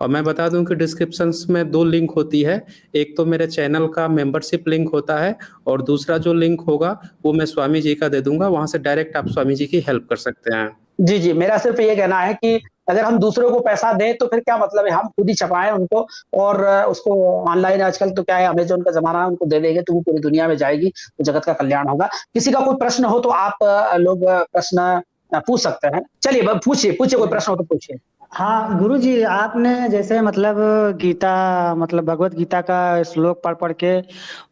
और मैं बता दूँ कि डिस्क्रिप्शंस में 2 लिंक होती है, एक तो मेरे चैनल का मेंबरशिप लिंक होता है और दूसरा जो लिंक होगा, वो मैं स्वामी जी का दे दूँगा, वहाँ से डायरेक्ट आप स्वामी जी की हेल्प कर सकते हैं। जी, जी, मेरा सिर्फ़ ये कहना है कि अगर हम दूसरों को पैसा दें तो फिर क्या मतलब है, हम खुद ही छपाएँ उनको और उसको ऑनलाइन आजकल तो क्या है अमेज़न का ज़माना है, उनको दे देंगे तो वो पूरी दुनिया में जाएगी, तो जगत का कल्याण होगा। किसी का कोई प्रश्न हो तो आप लोग प्रश्न पूछ सकते हैं। चलिए ब पूछिए, पूछिए कोई प्रश्न हो तो पूछिए। हाँ, गुरुजी आपने जैसे मतलब गीता मतलब भगवत गीता का श्लोक पढ़ के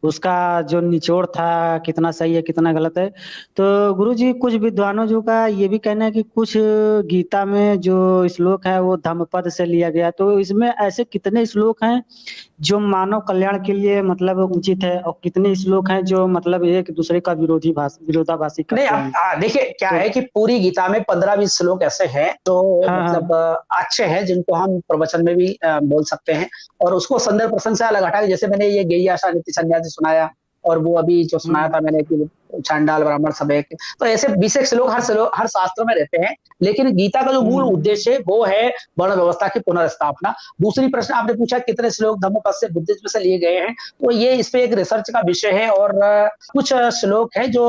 उसका जो निचोड़ था कितना सही है, कितना गलत है। तो गुरुजी कुछ विद्वानों जो का ये भी कहना है कि कुछ गीता में जो श्लोक है वो धम्मपद से लिया गया। तो इसमें ऐसे कितने श्लोक हैं जो मानव कल्याण के लिए मतलब उचित है और कितने श्लोक हैं जो मतलब एक दूसरे का विरोधाभासी नहीं, करते अब हैं? देखिए क्या तो है कि पूरी गीता में 15-20 श्लोक ऐसे हैं, जो हाँ, मतलब हाँ। अच्छे हैं, जिनको हम प्रवचन में भी बोल सकते हैं और उसको संदर्भ प्रसंग से अलग हटा के जैसे मैंने ये गेय आशा नित्य सन्यासी सुनाया और वो अभी जो सुनाया हुँ। था मैंने कि चांडाल, ब्राह्मण सब एक, तो ऐसे 20 एक श्लोक हर शास्त्र में रहते हैं, लेकिन गीता का जो हुँ, मूल हुँ। उद्देश्य है, वो है वर्ण व्यवस्था की पुनर्स्थापना। दूसरी प्रश्न आपने पूछा कितने श्लोक धम्मपद से, बुद्धिज़्म से लिए गए हैं, तो ये इस पे एक रिसर्च का विषय है और कुछ श्लोक हैं जो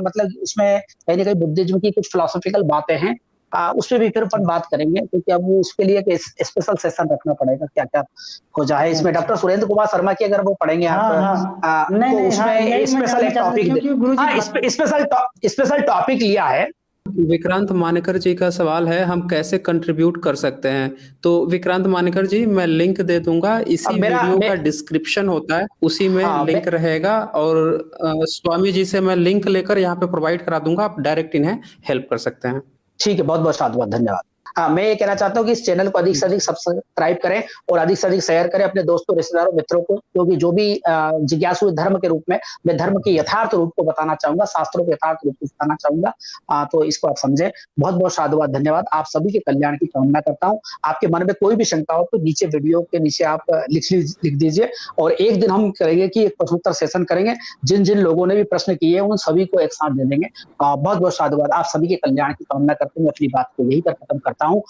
मतलब उसमें कहीं न कहीं बुद्धिज़्म की कुछ फिलॉसॉफिकल बातें हैं। उसपे भी फिर अपन बात करेंगे क्योंकि अब वो उसके लिए एक स्पेशल सेशन रखना पड़ेगा, क्या-क्या खोजा है इसमें। डॉक्टर अच्छा। सुरेंद्र कुमार शर्मा की अगर वो पढ़ेंगे आप हाँ, हाँ। नहीं, तो नहीं, हाँ, उसमें यही मैं स्पेशल जानना एक चाहता था टॉपिक दे क्योंकि गुरुजी हाँ, स्पेशल टॉपिक लिया है। विक्रांत मानेकर जी का सवाल है हम कैसे कंट्रीब्यूट कर सकते हैं? तो विक्रांत मानेकर जी मैं लिंक दे दूँगा, अब इसी मेरा वीडियो मैं का डिस्क्रिप्शन होता है, उसी में हाँ, मैं लिंक रहेगा और स्वामी जी से मैं लिंक लेकर यहाँ पे प्रोवाइड करा दूँगा, आप डायरेक्ट इन्हें हेल्प कर सकते हैं। ठीक है, बहुत-बहुत साधुवाद, धन्यवाद। हाँ, मैं ये कहना चाहता हूँ कि इस चैनल को अधिक से अधिक सब्सक्राइब करें और अधिक से अधिक शेयर करें अपने दोस्तों, रिश्तेदारों, मित्रों को, क्योंकि जो भी जिज्ञासु धर्म के रूप में, मैं धर्म के यथार्थ रूप को बताना चाहूँगा, शास्त्रों के यथार्थ रूप को बताना चाहूँगा। तो इसको आप समझें। बहुत-बहुत साधुवाद, धन्यवाद। आप सभी के कल्याण की कामना करता हूँ। आपके मन में कोई भी शंका हो तो नीचे वीडियो के नीचे आप लिख दीजिए और एक दिन हम करेंगे कि एक प्रश्नोत्तर सेशन करेंगे। जिन-जिन लोगों ने भी प्रश्न किए हैं, उन सभी को एक साथ दे देंगे। बहुत-बहुत साधुवाद। आप सभी के कल्याण की कामना करते हुए अपनी बात को यहीं पर खत्म करता हूँ।